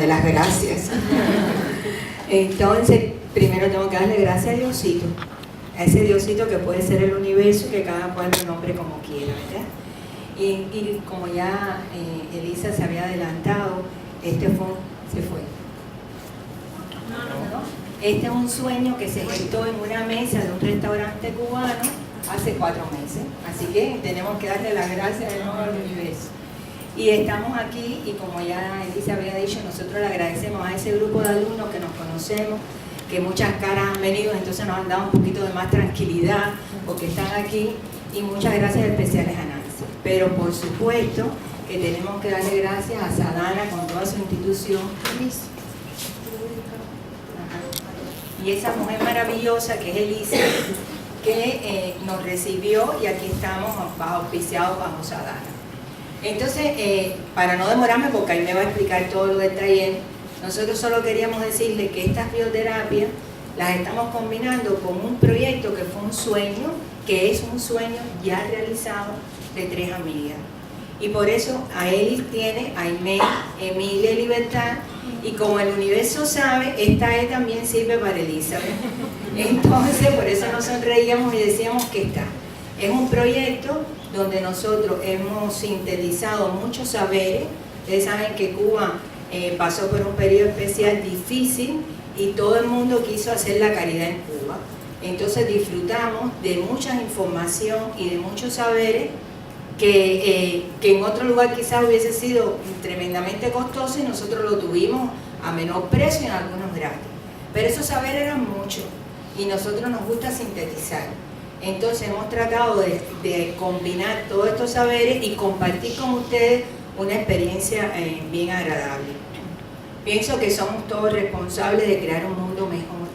de las gracias. Entonces, primero tengo que darle gracias a Diosito, a ese Diosito que puede ser el universo, que cada cual lo nombre como quiera, ¿verdad? Y como ya Elisa se había adelantado, este es un sueño que se gestó en una mesa de un restaurante cubano hace 4 meses. Así que tenemos que darle las gracias de nuevo al universo. Y estamos aquí, y como ya Elisa había dicho, nosotros le agradecemos a ese grupo de alumnos que nos conocemos, que muchas caras han venido, entonces nos han dado un poquito de más tranquilidad, porque están aquí, y muchas gracias especiales a Nancy. Pero por supuesto que tenemos que darle gracias a Sadana con toda su institución, y esa mujer maravillosa que es Elisa, que nos recibió, y aquí estamos auspiciados bajo Sadana. Entonces, para no demorarme, porque ahí me va a explicar todo lo del taller, nosotros solo queríamos decirle que estas bioterapias las estamos combinando con un proyecto que fue un sueño, que es un sueño ya realizado de 3 amigas. Y por eso a Elis tiene a Aimee, Emilia y Libertad, y como el universo sabe, esta E también sirve para Elizabeth. Entonces, por eso nos sonreíamos y decíamos que está. Es un proyecto donde nosotros hemos sintetizado muchos saberes. Ustedes saben que Cuba pasó por un periodo especial difícil y todo el mundo quiso hacer la caridad en Cuba. Entonces disfrutamos de mucha información y de muchos saberes que en otro lugar quizás hubiese sido tremendamente costoso, y nosotros lo tuvimos a menor precio y en algunos gratis. Pero esos saberes eran muchos y nosotros nos gusta sintetizar. Entonces hemos tratado de combinar todos estos saberes y compartir con ustedes una experiencia bien agradable. Pienso que somos todos responsables de crear un mundo mejor,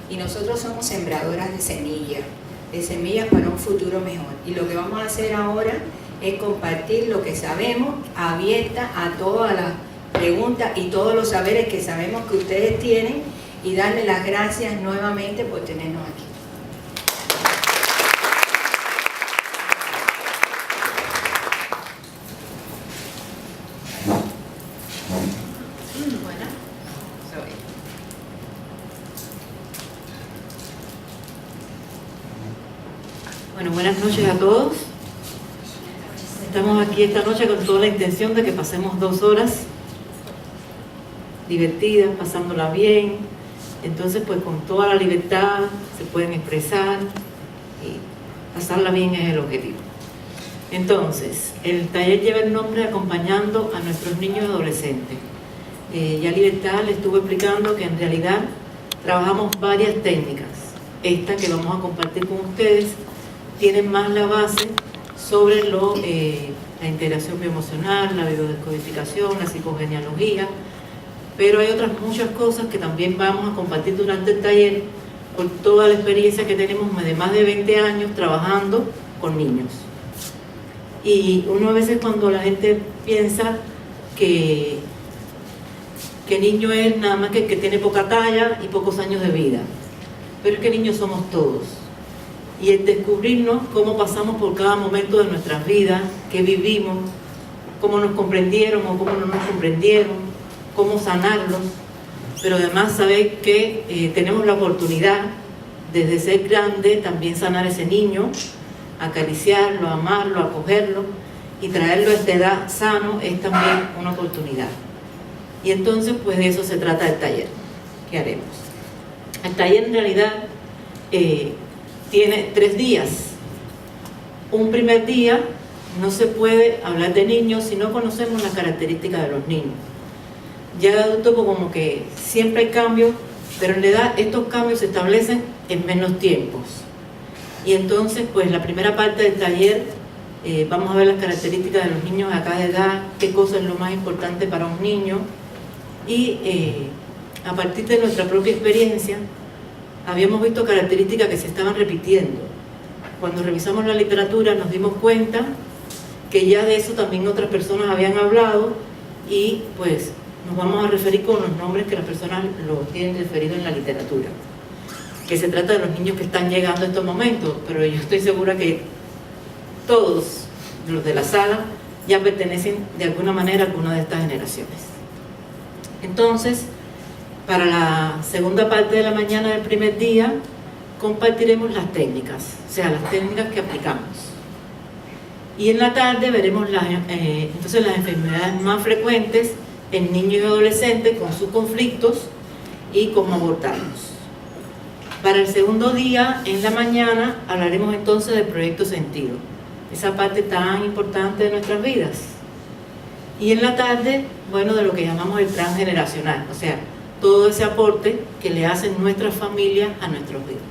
y nosotros somos sembradoras de semillas para un futuro mejor. Y lo que vamos a hacer ahora es compartir lo que sabemos, abierta a todas las preguntas y todos los saberes que sabemos que ustedes tienen, y darle las gracias nuevamente por tenernos aquí. Bueno, buenas noches a todos. Estamos aquí esta noche con toda la intención de que pasemos 2 horas divertidas, pasándola bien. Entonces, pues con toda la libertad se pueden expresar y pasarla bien es el objetivo. Entonces, el taller lleva el nombre de Acompañando a nuestros niños y adolescentes. Ya Libertad le estuvo explicando que en realidad trabajamos varias técnicas. Esta que vamos a compartir con ustedes tiene más la base sobre la integración bioemocional, la biodescodificación, la psicogenealogía, pero hay otras muchas cosas que también vamos a compartir durante el taller por toda la experiencia que tenemos de más de 20 años trabajando con niños. Y uno a veces, cuando la gente piensa que niño es nada más que el que tiene poca talla y pocos años de vida, pero es que niños somos todos. Y el descubrirnos cómo pasamos por cada momento de nuestras vidas, qué vivimos, cómo nos comprendieron o cómo no nos comprendieron, cómo sanarlos, pero además saber que tenemos la oportunidad, desde ser grande, también sanar a ese niño, acariciarlo, amarlo, acogerlo y traerlo a esta edad sano, es también una oportunidad. Y entonces, pues de eso se trata el taller que haremos. El taller en realidad tiene 3 días. Un primer día no se puede hablar de niños si no conocemos las características de los niños. Ya de adulto como que siempre hay cambios, pero en realidad estos cambios se establecen en menos tiempos. Y entonces, pues la primera parte del taller vamos a ver las características de los niños a cada edad, qué cosa es lo más importante para un niño, y a partir de nuestra propia experiencia habíamos visto características que se estaban repitiendo. Cuando revisamos la literatura nos dimos cuenta que ya de eso también otras personas habían hablado, y pues nos vamos a referir con los nombres que las personas lo tienen referido en la literatura, que se trata de los niños que están llegando a estos momentos, pero yo estoy segura que todos los de la sala ya pertenecen de alguna manera a alguna de estas generaciones. Entonces, para la segunda parte de la mañana del primer día, compartiremos las técnicas, o sea, las técnicas que aplicamos. Y en la tarde veremos entonces las enfermedades más frecuentes en niños y adolescentes con sus conflictos y cómo abordarlos. Para el segundo día, en la mañana, hablaremos entonces del proyecto Sentido, esa parte tan importante de nuestras vidas. Y en la tarde, bueno, de lo que llamamos el transgeneracional, o sea, todo ese aporte que le hacen nuestras familias a nuestros hijos.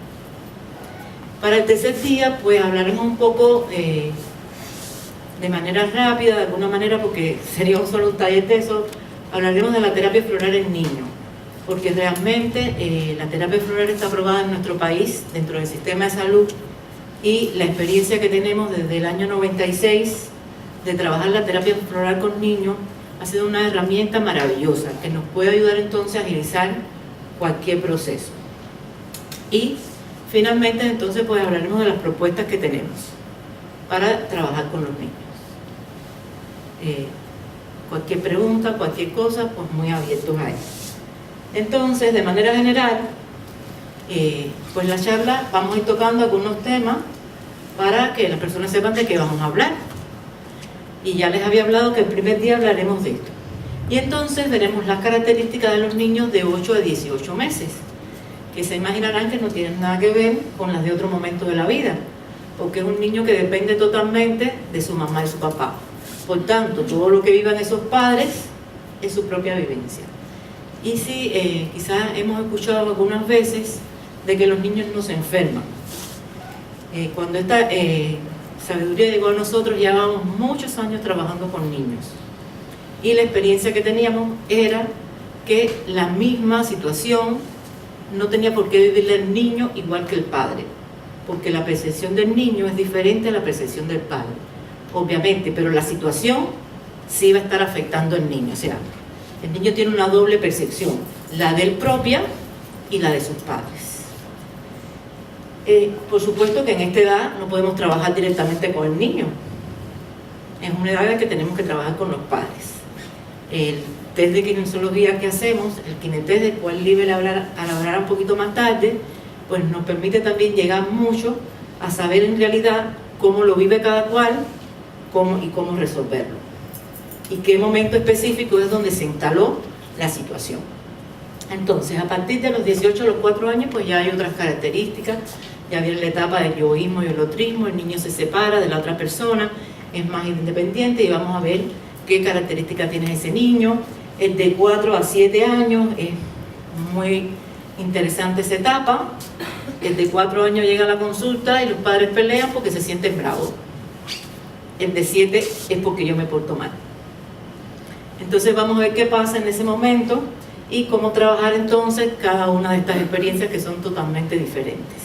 Para el tercer día, pues hablaremos un poco de manera rápida, de alguna manera, porque sería solo un taller de eso, hablaremos de la terapia floral en niños, porque realmente la terapia floral está aprobada en nuestro país, dentro del sistema de salud, y la experiencia que tenemos desde el año 96 de trabajar la terapia floral con niños ha sido una herramienta maravillosa que nos puede ayudar entonces a agilizar cualquier proceso. Y finalmente entonces pues hablaremos de las propuestas que tenemos para trabajar con los niños. Cualquier pregunta, cualquier cosa, pues muy abiertos a eso. Entonces, de manera general, pues la charla vamos a ir tocando algunos temas para que las personas sepan de qué vamos a hablar. Y ya les había hablado que el primer día hablaremos de esto. Y entonces veremos las características de los niños de 8 a 18 meses, que se imaginarán que no tienen nada que ver con las de otro momento de la vida, porque es un niño que depende totalmente de su mamá y su papá. Por tanto, todo lo que vivan esos padres es su propia vivencia. Y sí, quizás hemos escuchado algunas veces de que los niños no se enferman. Cuando esta sabiduría llegó a nosotros, llevábamos muchos años trabajando con niños. Y la experiencia que teníamos era que la misma situación no tenía por qué vivirla el niño igual que el padre, porque la percepción del niño es diferente a la percepción del padre, obviamente, pero la situación sí va a estar afectando al niño. O sea, el niño tiene una doble percepción, la de él propia y la de sus padres. Por supuesto que en esta edad no podemos trabajar directamente con el niño. Es una edad en que tenemos que trabajar con los padres. El test de kinesiología que hacemos, el kinetest, del cual Libre hablará un poquito más tarde, pues nos permite también llegar mucho a saber en realidad cómo lo vive cada cual y cómo resolverlo. Y qué momento específico es donde se instaló la situación. Entonces, a partir de los 18 a los 4 años, pues ya hay otras características. Ya viene la etapa del yoísmo y el otrismo, el niño se separa de la otra persona, es más independiente y vamos a ver qué características tiene ese niño. El de 4 a 7 años es muy interesante esa etapa. El de 4 años llega a la consulta y los padres pelean porque se sienten bravos. El de 7 es porque yo me porto mal. Entonces vamos a ver qué pasa en ese momento y cómo trabajar entonces cada una de estas experiencias que son totalmente diferentes.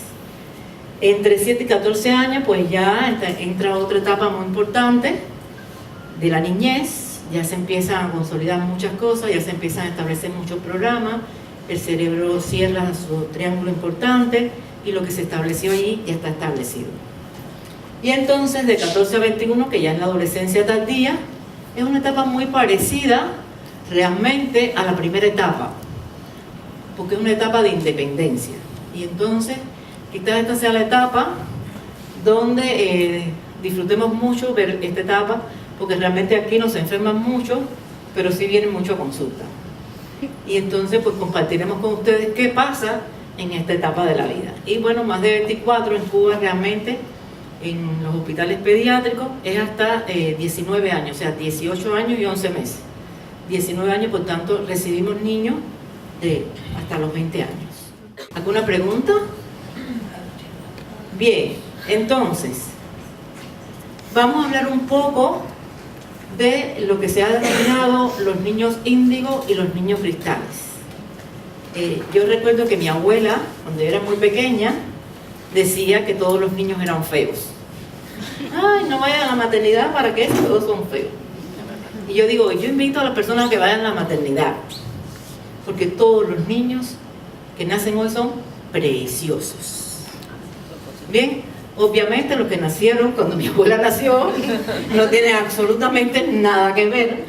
Entre 7 y 14 años pues ya entra otra etapa muy importante de la niñez, ya se empiezan a consolidar muchas cosas, ya se empiezan a establecer muchos programas, el cerebro cierra su triángulo importante y lo que se estableció allí ya está establecido. Y entonces de 14 a 21, que ya es la adolescencia tardía, es una etapa muy parecida realmente a la primera etapa, porque es una etapa de independencia. Y entonces quizás esta sea la etapa donde disfrutemos mucho ver esta etapa, porque realmente aquí no se enferman mucho, pero sí vienen mucho a consulta. Y entonces pues compartiremos con ustedes qué pasa en esta etapa de la vida. Y bueno, más de 24 en Cuba realmente, en los hospitales pediátricos, es hasta 19 años, o sea, 18 años y 11 meses. 19 años, por tanto, recibimos niños de hasta los 20 años. ¿Alguna pregunta? Bien, entonces, vamos a hablar un poco de lo que se ha denominado los niños índigo y los niños cristales. Yo recuerdo que mi abuela, cuando yo era muy pequeña, decía que todos los niños eran feos. Ay, no vayan a la maternidad, ¿para qué? Todos son feos. Y yo digo, yo invito a las personas a que vayan a la maternidad, porque todos los niños que nacen hoy son preciosos. Bien, obviamente los que nacieron cuando mi abuela nació no tienen absolutamente nada que ver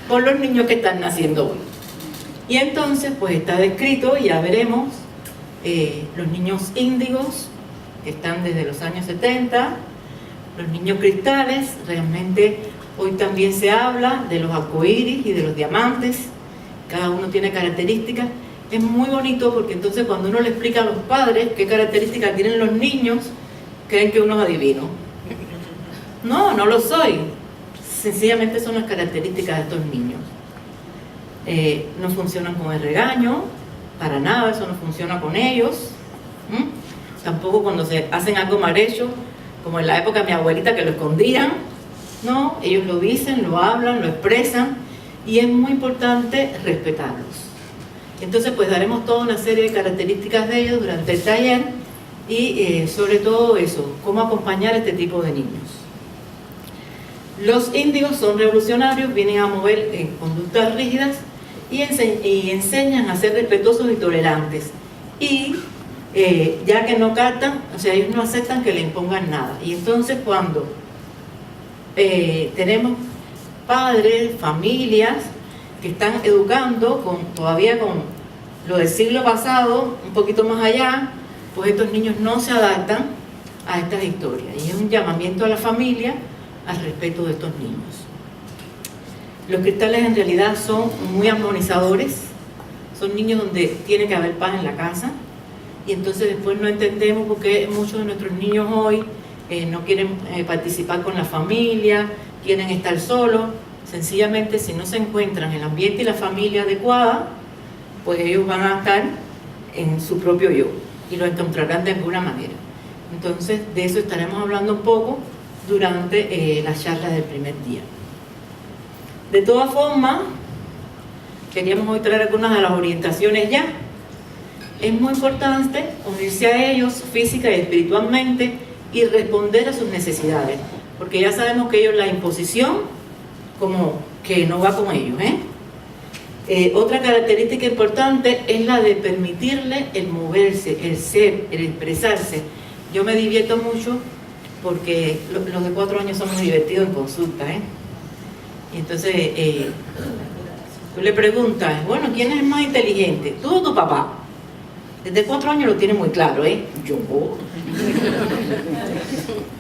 con los niños que están naciendo hoy. Y entonces pues está descrito, ya veremos, los niños índigos, que están desde los años 70, los niños cristales, realmente hoy también se habla de los arcoíris y de los diamantes, cada uno tiene características. Es muy bonito porque entonces cuando uno le explica a los padres qué características tienen los niños, creen que uno es adivino. No, no lo soy. Sencillamente son las características de estos niños. No funcionan con el regaño, para nada, eso no funciona con ellos. Tampoco cuando se hacen algo mal hecho, como en la época de mi abuelita que lo escondían. No, ellos lo dicen, lo hablan, lo expresan, y es muy importante respetarlos. Entonces pues daremos toda una serie de características de ellos durante el taller y sobre todo eso, cómo acompañar a este tipo de niños. Los índigos son revolucionarios, vienen a mover en conductas rígidas y enseñan a ser respetuosos y tolerantes. Y ya que no captan, o sea, ellos no aceptan que le impongan nada. Y entonces cuando tenemos padres, familias que están educando todavía con lo del siglo pasado, un poquito más allá, pues estos niños no se adaptan a estas historias. Y es un llamamiento a la familia al respeto de estos niños. Los cristales en realidad son muy armonizadores, son niños donde tiene que haber paz en la casa, y entonces después no entendemos por qué muchos de nuestros niños hoy no quieren participar con la familia, quieren estar solos. Sencillamente, si no se encuentran el ambiente y la familia adecuada, pues ellos van a estar en su propio yo y lo encontrarán de alguna manera. Entonces, de eso estaremos hablando un poco durante las charlas del primer día. De todas formas, queríamos hoy traer algunas de las orientaciones ya. Es muy importante unirse a ellos física y espiritualmente y responder a sus necesidades, porque ya sabemos que ellos la imposición como que no va con ellos. Otra característica importante es la de permitirle el moverse, el ser, el expresarse. Yo me divierto mucho porque los de 4 años son muy divertidos en consulta. Y entonces tú le preguntas, bueno, ¿quién es el más inteligente? ¿Tú o tu papá? Desde 4 años lo tiene muy claro, yo.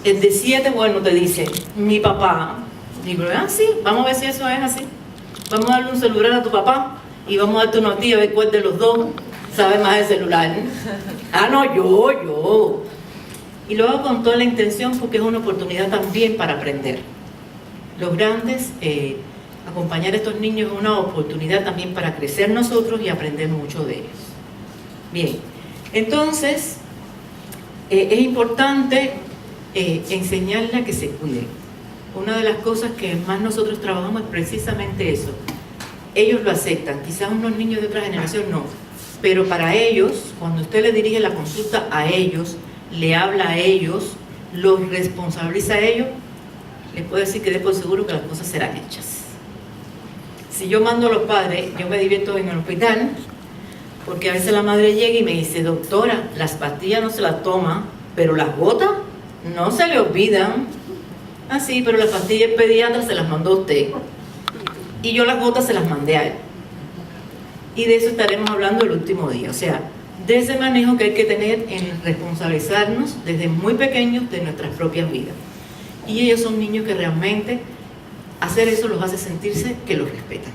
El de 7, bueno, te dice, mi papá. Digo, sí, vamos a ver si eso es así. Vamos a darle un celular a tu papá y vamos a darte una tía a ver cuál de los dos sabe más de celular. No, yo. Y lo hago con toda la intención porque es una oportunidad también para aprender. Los grandes, acompañar a estos niños es una oportunidad también para crecer nosotros y aprender mucho de ellos. Bien, entonces es importante enseñarle a que se cuiden. Una de las cosas que más nosotros trabajamos es precisamente eso. Ellos lo aceptan, quizás unos niños de otra generación no, pero para ellos, cuando usted le dirige la consulta a ellos, le habla a ellos, los responsabiliza a ellos, les puedo decir que dé por seguro que las cosas serán hechas. Si yo mando a los padres, yo me divierto en el hospital, porque a veces la madre llega y me dice, doctora, las pastillas no se las toma, pero las gotas no se le olvidan. Sí, pero las pastillas pediatras se las mandó usted y yo las gotas se las mandé a él. Y de eso estaremos hablando el último día, o sea, de ese manejo que hay que tener en responsabilizarnos desde muy pequeños de nuestras propias vidas. Y ellos son niños que realmente hacer eso los hace sentirse que los respetan.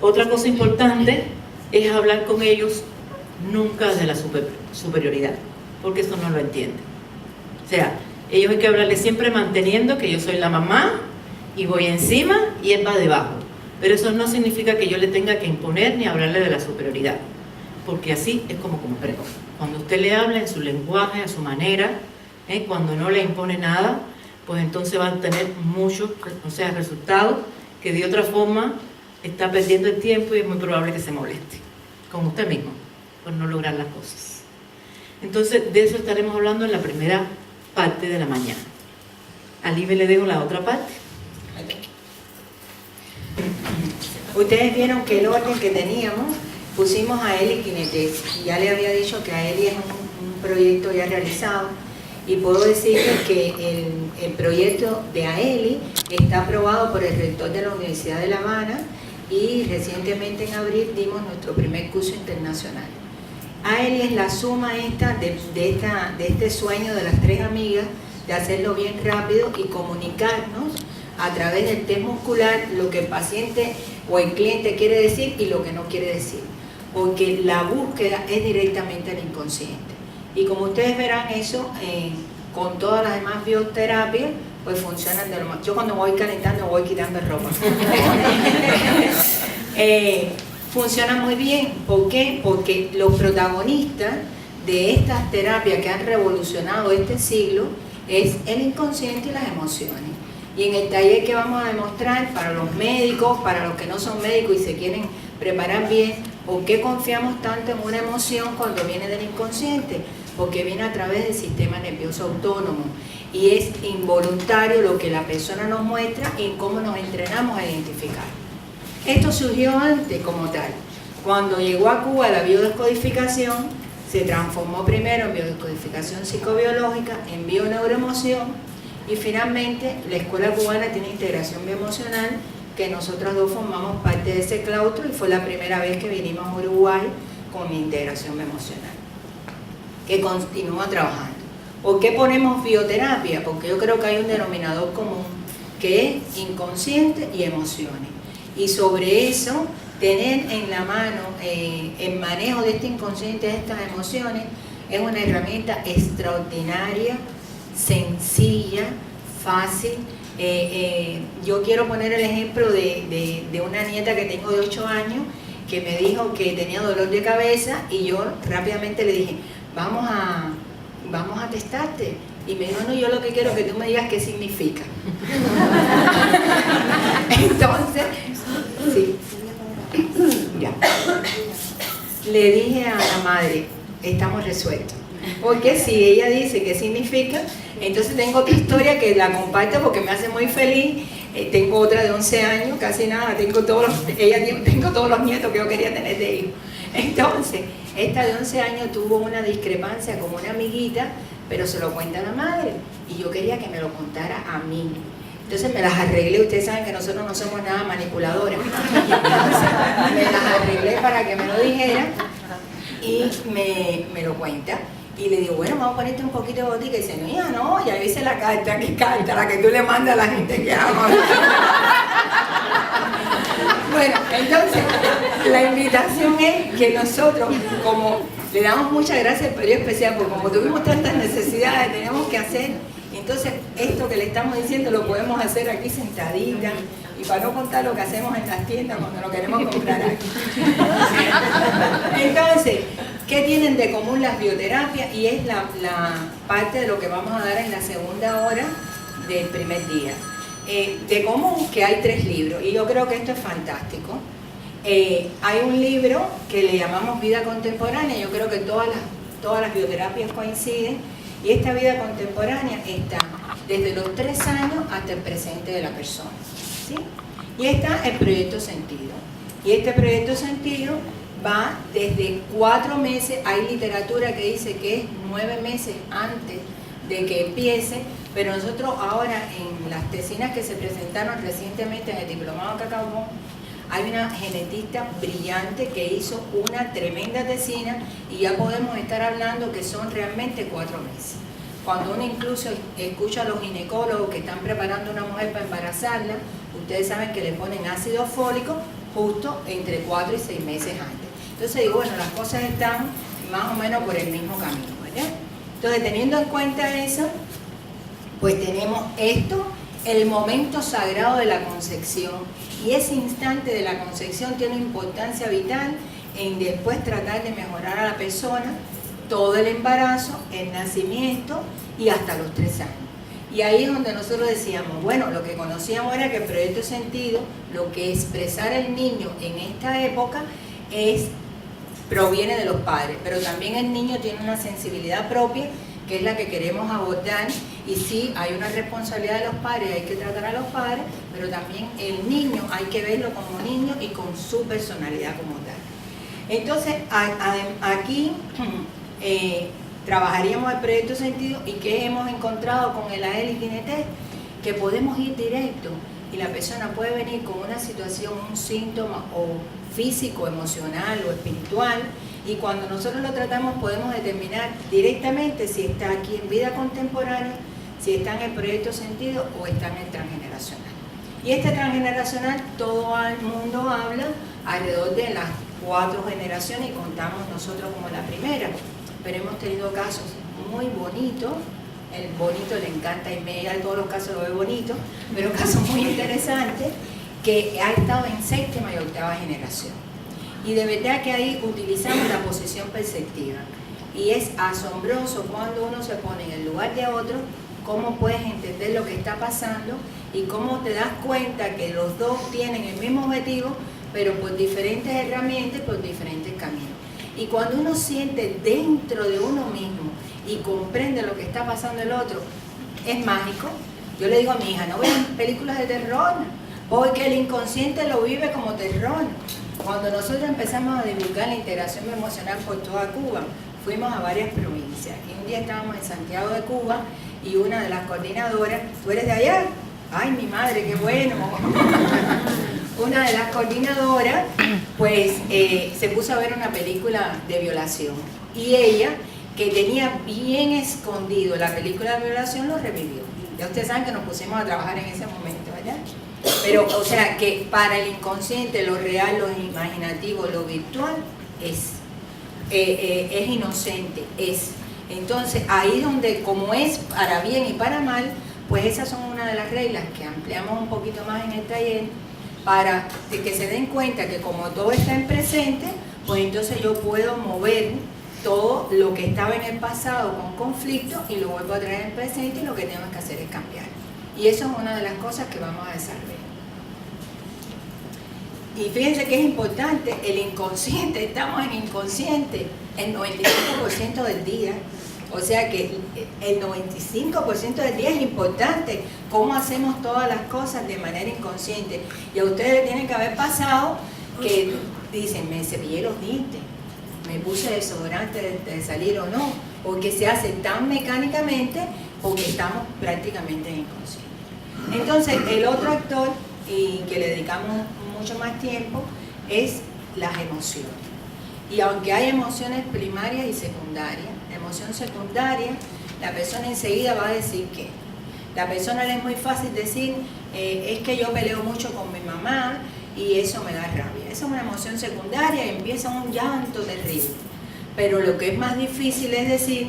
Otra cosa importante es hablar con ellos nunca de la superioridad, porque eso no lo entienden. O sea, ellos hay que hablarles siempre manteniendo que yo soy la mamá y voy encima y él va debajo. Pero eso no significa que yo le tenga que imponer ni hablarle de la superioridad, porque así es como comprendo. Cuando usted le habla en su lenguaje, a su manera, cuando no le impone nada, pues entonces va a tener muchos, resultados que de otra forma está perdiendo el tiempo y es muy probable que se moleste con usted mismo por no lograr las cosas. Entonces, de eso estaremos hablando en la primera parte de la mañana. A Libe le dejo la otra parte. Ustedes vieron que el orden que teníamos, pusimos a Eli Kinetes, y ya le había dicho que a Eli es un proyecto ya realizado, y puedo decirles que el proyecto de AELI está aprobado por el rector de la Universidad de La Habana y recientemente en abril dimos nuestro primer curso internacional. AELI es la suma esta de este sueño de las 3 amigas de hacerlo bien rápido y comunicarnos a través del test muscular lo que el paciente o el cliente quiere decir y lo que no quiere decir, porque la búsqueda es directamente al inconsciente. Y como ustedes verán, eso con todas las demás bioterapias pues funcionan de lo más. Yo cuando voy calentando voy quitando ropa. Funciona muy bien. ¿Por qué? Porque los protagonistas de estas terapias que han revolucionado este siglo es el inconsciente y las emociones. Y en el taller que vamos a demostrar para los médicos, para los que no son médicos y se quieren preparar bien, ¿por qué confiamos tanto en una emoción cuando viene del inconsciente? Porque viene a través del sistema nervioso autónomo y es involuntario lo que la persona nos muestra y cómo nos entrenamos a identificar. Esto surgió antes como tal. Cuando llegó a Cuba la biodescodificación, se transformó primero en biodescodificación psicobiológica, en bioneuroemoción, y finalmente la Escuela Cubana tiene integración bioemocional, que nosotros dos formamos parte de ese claustro y fue la primera vez que vinimos a Uruguay con integración bioemocional, que continúa trabajando. ¿Por qué ponemos bioterapia? Porque yo creo que hay un denominador común, que es inconsciente y emociones. Y sobre eso, tener en la mano el manejo de este inconsciente, de estas emociones, es una herramienta extraordinaria, sencilla, fácil. Yo quiero poner el ejemplo de una nieta que tengo de 8 años, que me dijo que tenía dolor de cabeza y yo rápidamente le dije, vamos a testarte. Y me dijo, no, yo lo que quiero es que tú me digas qué significa. Entonces, sí, ya. Le dije a la madre, estamos resueltos. Porque si ella dice qué significa, entonces tengo otra historia que la comparto porque me hace muy feliz. Tengo otra de 11 años, casi nada, tengo todos los nietos que yo quería tener de hijos. Entonces, esta de 11 años tuvo una discrepancia con una amiguita, pero se lo cuenta a la madre y yo quería que me lo contara a mí. Entonces me las arreglé, ustedes saben que nosotros no somos nada manipuladoras. Entonces, me las arreglé para que me lo dijera y me lo cuenta. Y le digo, bueno, vamos a ponerte un poquito de botica. Y dice, no, ya no, ya hice la carta, ¿qué carta? La que tú le mandas a la gente que ama. Bueno, entonces, la invitación es que nosotros, como le damos muchas gracias al periodo especial, porque como tuvimos tantas necesidades, tenemos que hacer. Entonces, esto que le estamos diciendo lo podemos hacer aquí sentadita, y para no contar lo que hacemos en las tiendas cuando lo queremos comprar aquí. Entonces, ¿qué tienen de común las bioterapias? Y es la parte de lo que vamos a dar en la segunda hora del primer día. De común que hay 3 libros, y yo creo que esto es fantástico. Hay un libro que le llamamos Vida Contemporánea, yo creo que todas las bioterapias coinciden, y esta vida contemporánea está desde los 3 años hasta el presente de la persona, ¿sí? Y está el proyecto sentido, y este proyecto sentido va desde 4 meses, hay literatura que dice que es 9 meses antes de que empiece, pero nosotros ahora en las tesinas que se presentaron recientemente en el diplomado que acabó, hay una genetista brillante que hizo una tremenda tesina y ya podemos estar hablando que son realmente 4 meses. Cuando uno incluso escucha a los ginecólogos que están preparando a una mujer para embarazarla, ustedes saben que le ponen ácido fólico justo entre 4 y 6 meses antes. Entonces digo, bueno, las cosas están más o menos por el mismo camino, ¿verdad? Entonces, teniendo en cuenta eso, pues tenemos esto, el momento sagrado de la concepción. Y ese instante de la concepción tiene una importancia vital en después tratar de mejorar a la persona todo el embarazo, el nacimiento y hasta los 3 años. Y ahí es donde nosotros decíamos, bueno, lo que conocíamos era que el proyecto sentido, lo que expresara el niño en esta época proviene de los padres, pero también el niño tiene una sensibilidad propia que es la que queremos abordar, y sí, hay una responsabilidad de los padres, hay que tratar a los padres, pero también el niño hay que verlo como niño y con su personalidad como tal. Entonces, aquí trabajaríamos el proyecto sentido, y ¿qué hemos encontrado con el AELI Kinetest? Que podemos ir directo y la persona puede venir con una situación, un síntoma o físico, emocional o espiritual, y cuando nosotros lo tratamos podemos determinar directamente si está aquí en vida contemporánea, si está en el proyecto sentido o está en el transgeneracional. Y este transgeneracional todo el mundo habla alrededor de las 4 generaciones y contamos nosotros como la primera, pero hemos tenido casos muy bonitos. El bonito le encanta y me en todos los casos lo ve bonito, pero casos muy interesantes que ha estado en 7ª y 8ª generación. Y de verdad que ahí utilizamos la posición perceptiva. Y es asombroso cuando uno se pone en el lugar de otro, cómo puedes entender lo que está pasando y cómo te das cuenta que los dos tienen el mismo objetivo, pero por diferentes herramientas, por diferentes caminos. Y cuando uno siente dentro de uno mismo y comprende lo que está pasando el otro, es mágico. Yo le digo a mi hija, no vean películas de terror, porque el inconsciente lo vive como terror. Cuando nosotros empezamos a divulgar la integración emocional por toda Cuba, fuimos a varias provincias. Y un día estábamos en Santiago de Cuba y una de las coordinadoras, ¿tú eres de allá? ¡Ay, mi madre, qué bueno! Una de las coordinadoras, pues, se puso a ver una película de violación. Y ella, que tenía bien escondido la película de violación, lo revivió. Ya ustedes saben que nos pusimos a trabajar en ese momento, ¿verdad? Pero, o sea, que para el inconsciente lo real, lo imaginativo, lo virtual es inocente, es. Entonces, ahí donde, como es para bien y para mal, pues esas son una de las reglas que ampliamos un poquito más en el taller, para que se den cuenta que como todo está en presente, pues entonces yo puedo mover todo lo que estaba en el pasado con conflicto y lo vuelvo a traer en el presente, y lo que tengo que hacer es cambiar. Y eso es una de las cosas que vamos a desarrollar. Y fíjense que es importante, el inconsciente, estamos en inconsciente el 95% del día. O sea que el 95% del día es importante cómo hacemos todas las cosas de manera inconsciente. Y a ustedes les tiene que haber pasado que dicen, me cepillé los dientes, me puse desodorante de salir o no, porque se hace tan mecánicamente porque estamos prácticamente en inconsciente. Entonces, el otro actor, y que le dedicamos mucho más tiempo, es las emociones. Y aunque hay emociones primarias y secundarias, la emoción secundaria, la persona enseguida va a decir que la persona le es muy fácil decir, es que yo peleo mucho con mi mamá y eso me da rabia. Esa es una emoción secundaria y empieza un llanto terrible. Pero lo que es más difícil es decir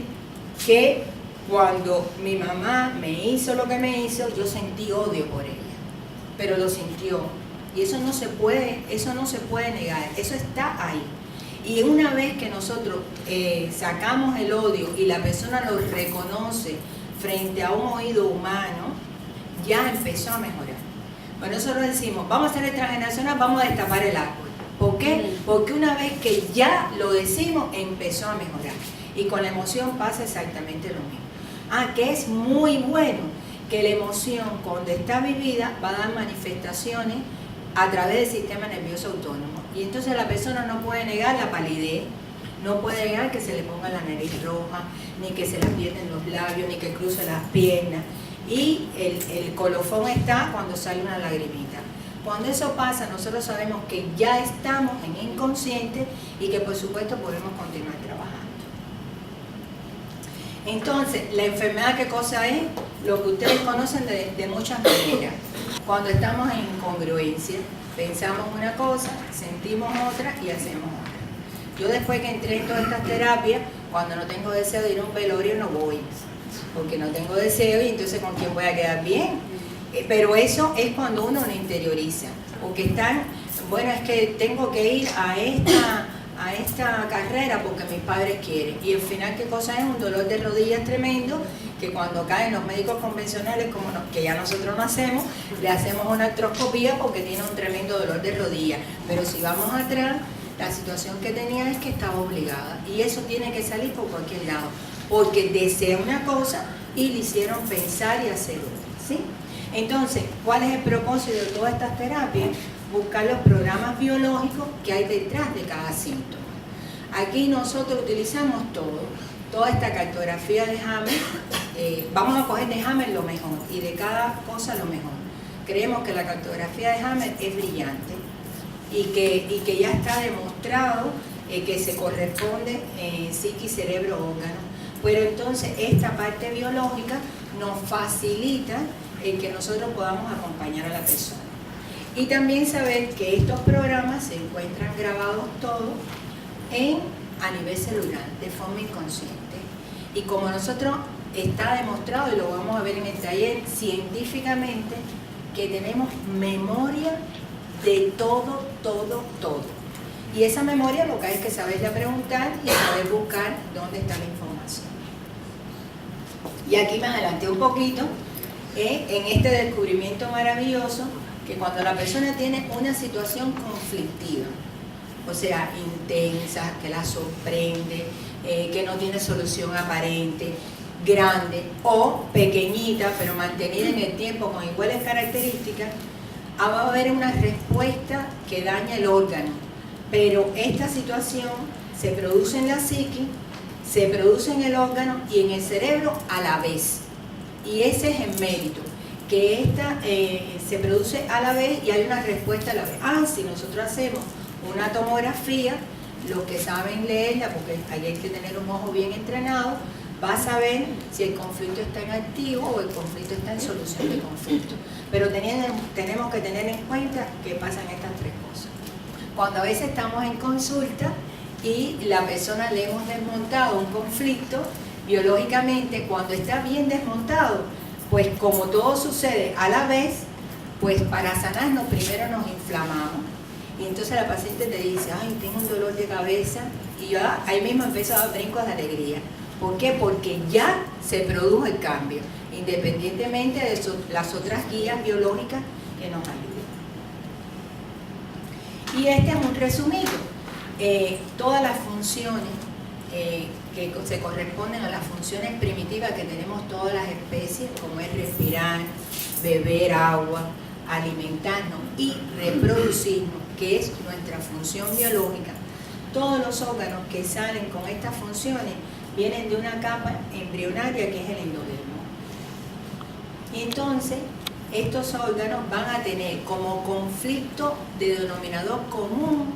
que cuando mi mamá me hizo lo que me hizo, yo sentí odio por ella, pero lo sintió. Y eso no se puede negar, eso está ahí. Y una vez que nosotros sacamos el odio y la persona lo reconoce frente a un oído humano, ya empezó a mejorar. Bueno, nosotros decimos, vamos a hacer el transgeneracional, vamos a destapar el árbol. ¿Por qué? Porque una vez que ya lo decimos, empezó a mejorar. Y con la emoción pasa exactamente lo mismo. Que es muy bueno que la emoción, cuando está vivida, va a dar manifestaciones a través del sistema nervioso autónomo. Y entonces la persona no puede negar la palidez, no puede negar que se le ponga la nariz roja, ni que se le aprieten los labios, ni que cruce las piernas. Y el colofón está cuando sale una lagrimita. Cuando eso pasa, nosotros sabemos que ya estamos en inconsciente y que por supuesto podemos continuar trabajando. Entonces, la enfermedad, ¿qué cosa es? Lo que ustedes conocen de muchas maneras. Cuando estamos en incongruencia, pensamos una cosa, sentimos otra y hacemos otra. Yo después que entré en todas estas terapias, cuando no tengo deseo de ir a un velorio no voy, porque no tengo deseo y entonces ¿con quién voy a quedar bien? Pero eso es cuando uno lo interioriza, porque están, bueno, es que tengo que ir a esta carrera porque mis padres quieren. Y al final, ¿qué cosa es? Un dolor de rodillas tremendo, que cuando caen los médicos convencionales, que ya nosotros no hacemos, le hacemos una artroscopía porque tiene un tremendo dolor de rodilla. Pero si vamos atrás, la situación que tenía es que estaba obligada. Y eso tiene que salir por cualquier lado, porque desea una cosa y le hicieron pensar y hacer otra, ¿sí? Entonces, ¿cuál es el propósito de todas estas terapias? Buscar los programas biológicos que hay detrás de cada síntoma. Aquí nosotros utilizamos toda esta cartografía de Hammer. Vamos a coger de Hammer lo mejor y de cada cosa lo mejor. creemos que la cartografía de Hammer es brillante y que ya está demostrado que se corresponde psique, cerebro, órgano. Pero entonces esta parte biológica nos facilita que nosotros podamos acompañar a la persona. Y también saber que estos programas se encuentran grabados todos a nivel celular, de forma inconsciente. Y como nosotros está demostrado, y lo vamos a ver en el taller, científicamente, que tenemos memoria de todo. Y esa memoria lo que hay que saberla preguntar y saber buscar dónde está la información. Y aquí me adelanté un poquito en este descubrimiento maravilloso, que cuando la persona tiene una situación conflictiva, o sea, intensa, que la sorprende, que no tiene solución aparente, grande o pequeñita, pero mantenida en el tiempo con iguales características, va a haber una respuesta que daña el órgano. Pero esta situación se produce en la psique, se produce en el órgano y en el cerebro a la vez. Y ese es el mérito, que esta se produce a la vez y hay una respuesta a la vez. Si nosotros hacemos una tomografía, los que saben leerla, porque ahí hay que tener un ojo bien entrenado, va a saber si el conflicto está en activo o el conflicto está en solución de conflicto. Pero tenemos que tener en cuenta que pasan estas tres cosas. Cuando a veces estamos en consulta y la persona le hemos desmontado un conflicto, biológicamente, cuando está bien desmontado, pues como todo sucede a la vez, pues para sanarnos primero nos inflamamos. Y entonces la paciente te dice, ay, tengo un dolor de cabeza, y yo ahí mismo empiezo a dar brincos de alegría. ¿Por qué? Porque ya se produjo el cambio, independientemente de las otras guías biológicas que nos ayudan. Y este es un resumido. Todas las funciones que se corresponden a las funciones primitivas que tenemos todas las especies, como es respirar, beber agua, alimentarnos y reproducirnos, que es nuestra función biológica. Todos los órganos que salen con estas funciones vienen de una capa embrionaria que es el endodermo. Y entonces, estos órganos van a tener como conflicto de denominador común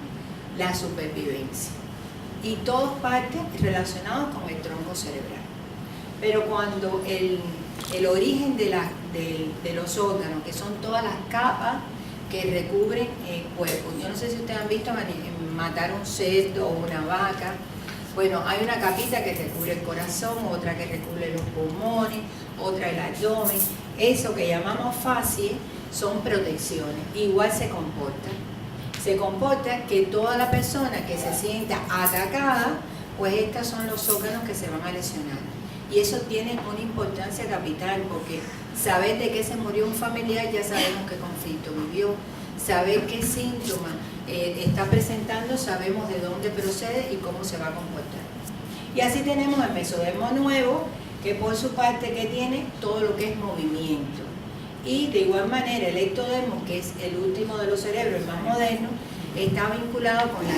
la supervivencia. Y todos parten relacionados con el tronco cerebral. Pero cuando el origen de los órganos, que son todas las capas que recubren el cuerpo, yo no sé si ustedes han visto matar un cerdo o una vaca. Bueno, hay una capita que recubre el corazón, otra que recubre los pulmones, otra el abdomen. Eso que llamamos fascie son protecciones. Igual se comporta. Se comporta que toda la persona que se sienta atacada, pues estos son los órganos que se van a lesionar. Y eso tiene una importancia capital, porque saber de qué se murió un familiar, ya sabemos qué conflicto vivió. Saber qué síntoma está presentando, sabemos de dónde procede y cómo se va a comportar. Y así tenemos el mesodermo nuevo, que por su parte que tiene todo lo que es movimiento. Y de igual manera el ectodermo, que es el último de los cerebros, el más moderno, está vinculado con la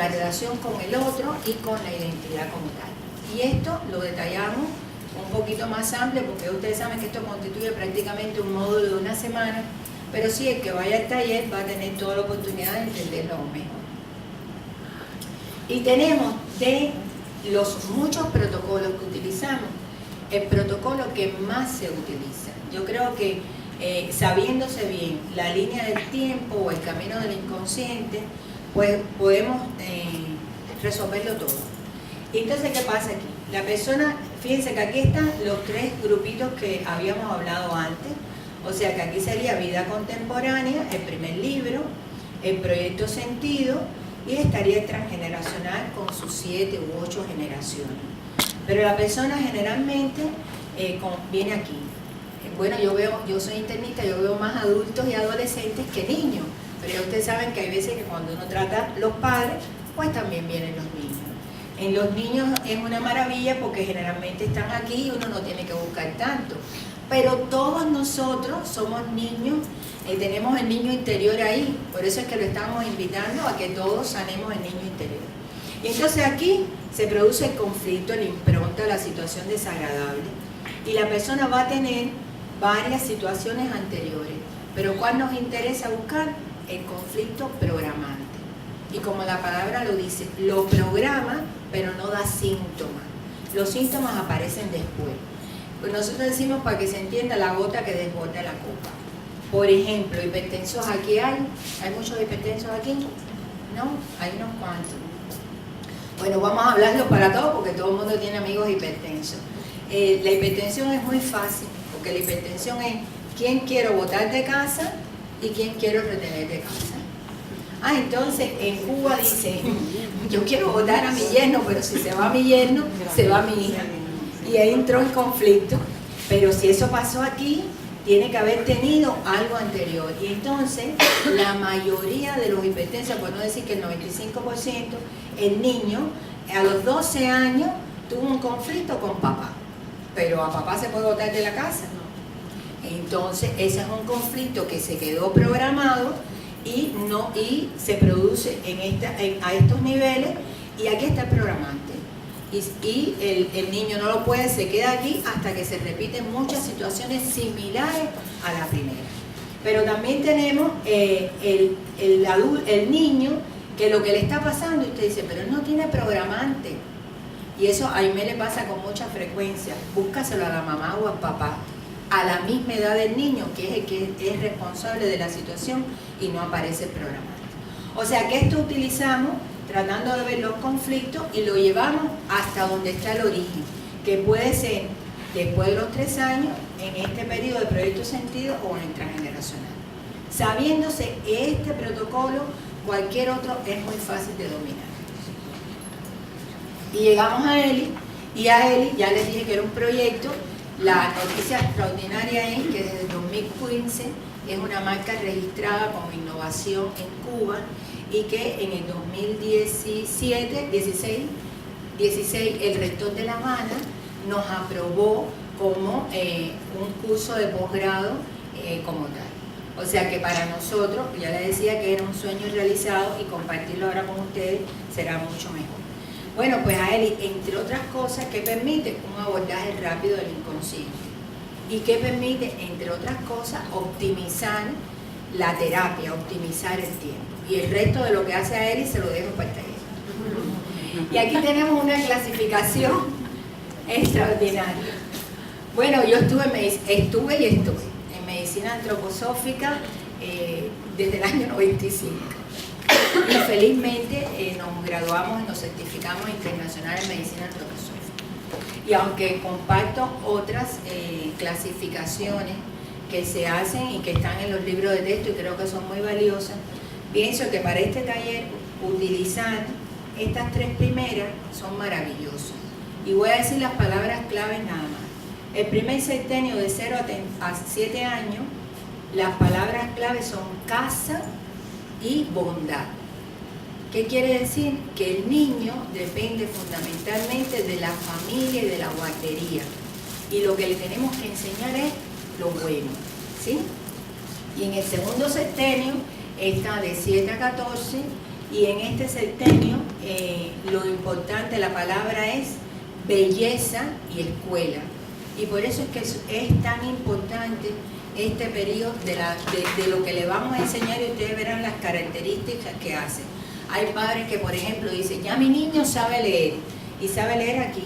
relación con el otro y con la identidad como tal. Y esto lo detallamos un poquito más amplio, porque ustedes saben que esto constituye prácticamente un módulo de una semana, pero sí, el que vaya al taller va a tener toda la oportunidad de entenderlo aún mejor. Y tenemos de los muchos protocolos que utilizamos, el protocolo que más se utiliza. Yo creo que sabiéndose bien la línea del tiempo o el camino del inconsciente, pues podemos resolverlo todo. Y entonces, ¿qué pasa aquí? La persona, fíjense que aquí están los tres grupitos que habíamos hablado antes. O sea que aquí sería Vida Contemporánea, el primer libro, el Proyecto Sentido, y estaría el transgeneracional con sus 7 u 8 generaciones. Pero la persona generalmente viene aquí. Bueno, yo soy internista, yo veo más adultos y adolescentes que niños, pero ya ustedes saben que hay veces que cuando uno trata los padres, pues también vienen los niños. En los niños es una maravilla porque generalmente están aquí y uno no tiene que buscar tanto. Pero todos nosotros somos niños, tenemos el niño interior ahí, por eso es que lo estamos invitando a que todos sanemos el niño interior. Y entonces aquí se produce el conflicto, la impronta, la situación desagradable, y la persona va a tener varias situaciones anteriores. Pero ¿cuál nos interesa buscar? El conflicto programante. Y como la palabra lo dice, lo programa, pero no da síntomas. Los síntomas aparecen después. Pues nosotros decimos, para que se entienda, la gota que desborda la copa. Por ejemplo, hipertensos aquí hay muchos hipertensos aquí, ¿no? Hay unos cuantos. Bueno, vamos a hablarlo para todos porque todo el mundo tiene amigos hipertensos. La hipertensión es muy fácil, porque la hipertensión es quién quiero botar de casa y quién quiero retener de casa. Entonces en Cuba dicen, yo quiero botar a mi yerno, pero si se va mi yerno, se va mi hija. Y ahí entró el conflicto. Pero si eso pasó aquí, tiene que haber tenido algo anterior. Y entonces la mayoría de los hipertensos, por no decir que el 95%, el niño a los 12 años tuvo un conflicto con papá. Pero a papá se puede botar de la casa. Entonces ese es un conflicto que se quedó programado y se produce a estos niveles, y aquí está el programante. Y el niño no lo puede, se queda aquí hasta que se repiten muchas situaciones similares a la primera. Pero también tenemos el niño que lo que le está pasando, y usted dice, pero él no tiene programante. Y eso a Aimé le pasa con mucha frecuencia. Búscaselo a la mamá o al papá, a la misma edad del niño, que es el que es responsable de la situación, y no aparece el programante. O sea que esto utilizamos tratando de ver los conflictos y lo llevamos hasta donde está el origen, que puede ser después de los 3 años, en este periodo de proyecto sentido o en el transgeneracional. Sabiéndose este protocolo, cualquier otro es muy fácil de dominar. Y llegamos a Eli, y a Eli ya les dije que era un proyecto. La noticia extraordinaria es que desde 2015 es una marca registrada como innovación en Cuba, y que en el 2016 el rector de La Habana nos aprobó como un curso de posgrado como tal. O sea que para nosotros, ya les decía que era un sueño realizado, y compartirlo ahora con ustedes será mucho mejor. Bueno, pues a él, entre otras cosas, ¿qué permite? Un abordaje rápido del inconsciente. ¿Y qué permite? Entre otras cosas, optimizar la terapia, optimizar el tiempo. Y el resto de lo que hace a Eli se lo dejo para el taller. Y aquí tenemos una clasificación extraordinaria. Bueno, yo estuve en medicina antroposófica desde el año 95. Y felizmente nos graduamos y nos certificamos internacional en medicina antroposófica. Y aunque comparto otras clasificaciones que se hacen y que están en los libros de texto y creo que son muy valiosas, pienso que para este taller utilizar estas 3 primeras son maravillosas. Y voy a decir las palabras claves nada más. El primer septenio de 0 a 7 años, las palabras claves son casa y bondad. ¿Qué quiere decir? Que el niño depende fundamentalmente de la familia y de la guardería. Y lo que le tenemos que enseñar es lo bueno, ¿sí? Y en el segundo septenio está de 7 a 14, y en este septenio lo importante, la palabra es belleza y escuela. Y por eso es que es tan importante este periodo de lo que le vamos a enseñar, y ustedes verán las características que hace. Hay padres que, por ejemplo, dicen, ya mi niño sabe leer, y sabe leer aquí.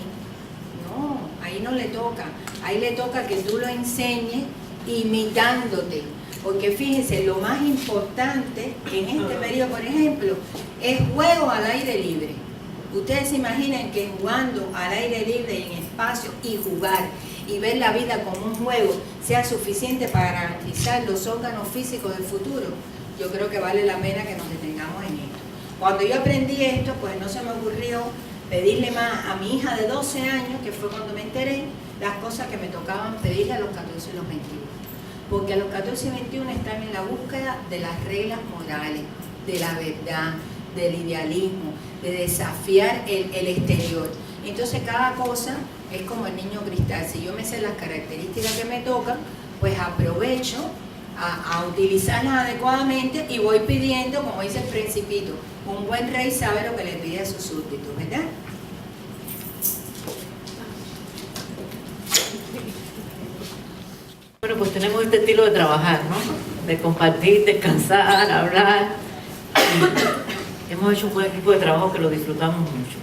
No, ahí no le toca. Ahí le toca que tú lo enseñes imitándote. Porque fíjense, lo más importante en este periodo, por ejemplo, es juego al aire libre. Ustedes se imaginan que jugando al aire libre en espacio y jugar y ver la vida como un juego sea suficiente para garantizar los órganos físicos del futuro. Yo creo que vale la pena que nos detengamos en esto. Cuando yo aprendí esto, pues no se me ocurrió pedirle más a mi hija de 12 años, que fue cuando me enteré, las cosas que me tocaban pedirle a los 14 y los 21. Porque a los 14 y 21 están en la búsqueda de las reglas morales, de la verdad, del idealismo, de desafiar el exterior. Entonces cada cosa es como el niño cristal. Si yo me sé las características que me tocan, pues aprovecho a utilizarlas adecuadamente y voy pidiendo, como dice el Principito, un buen rey sabe lo que le pide a sus súbditos, ¿verdad? Bueno, pues tenemos este estilo de trabajar, ¿no? De compartir, descansar, hablar. Y hemos hecho un buen equipo de trabajo que lo disfrutamos mucho.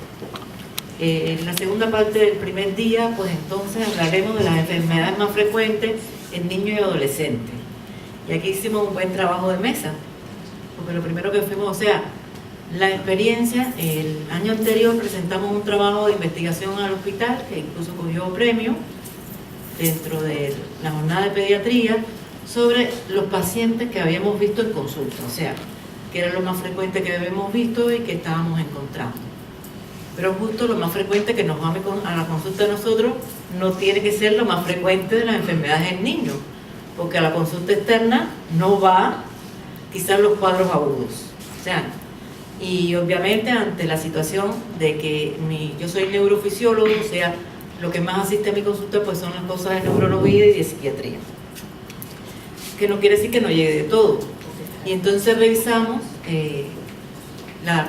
En la segunda parte del primer día, pues entonces hablaremos de las enfermedades más frecuentes en niños y adolescentes. Y aquí hicimos un buen trabajo de mesa, porque lo primero que fuimos, o sea, la experiencia, el año anterior presentamos un trabajo de investigación al hospital, que incluso cogió premio dentro de la jornada de pediatría, sobre los pacientes que habíamos visto en consulta, o sea, que era lo más frecuente que habíamos visto y que estábamos encontrando. Pero justo lo más frecuente que nos va a la consulta de nosotros no tiene que ser lo más frecuente de las enfermedades en niños, porque a la consulta externa no va quizás los cuadros agudos. O sea, y obviamente ante la situación de que yo soy neurofisiólogo, o sea, lo que más asiste a mi consulta pues son las cosas de neurología y de psiquiatría. Que no quiere decir que no llegue de todo. Y entonces revisamos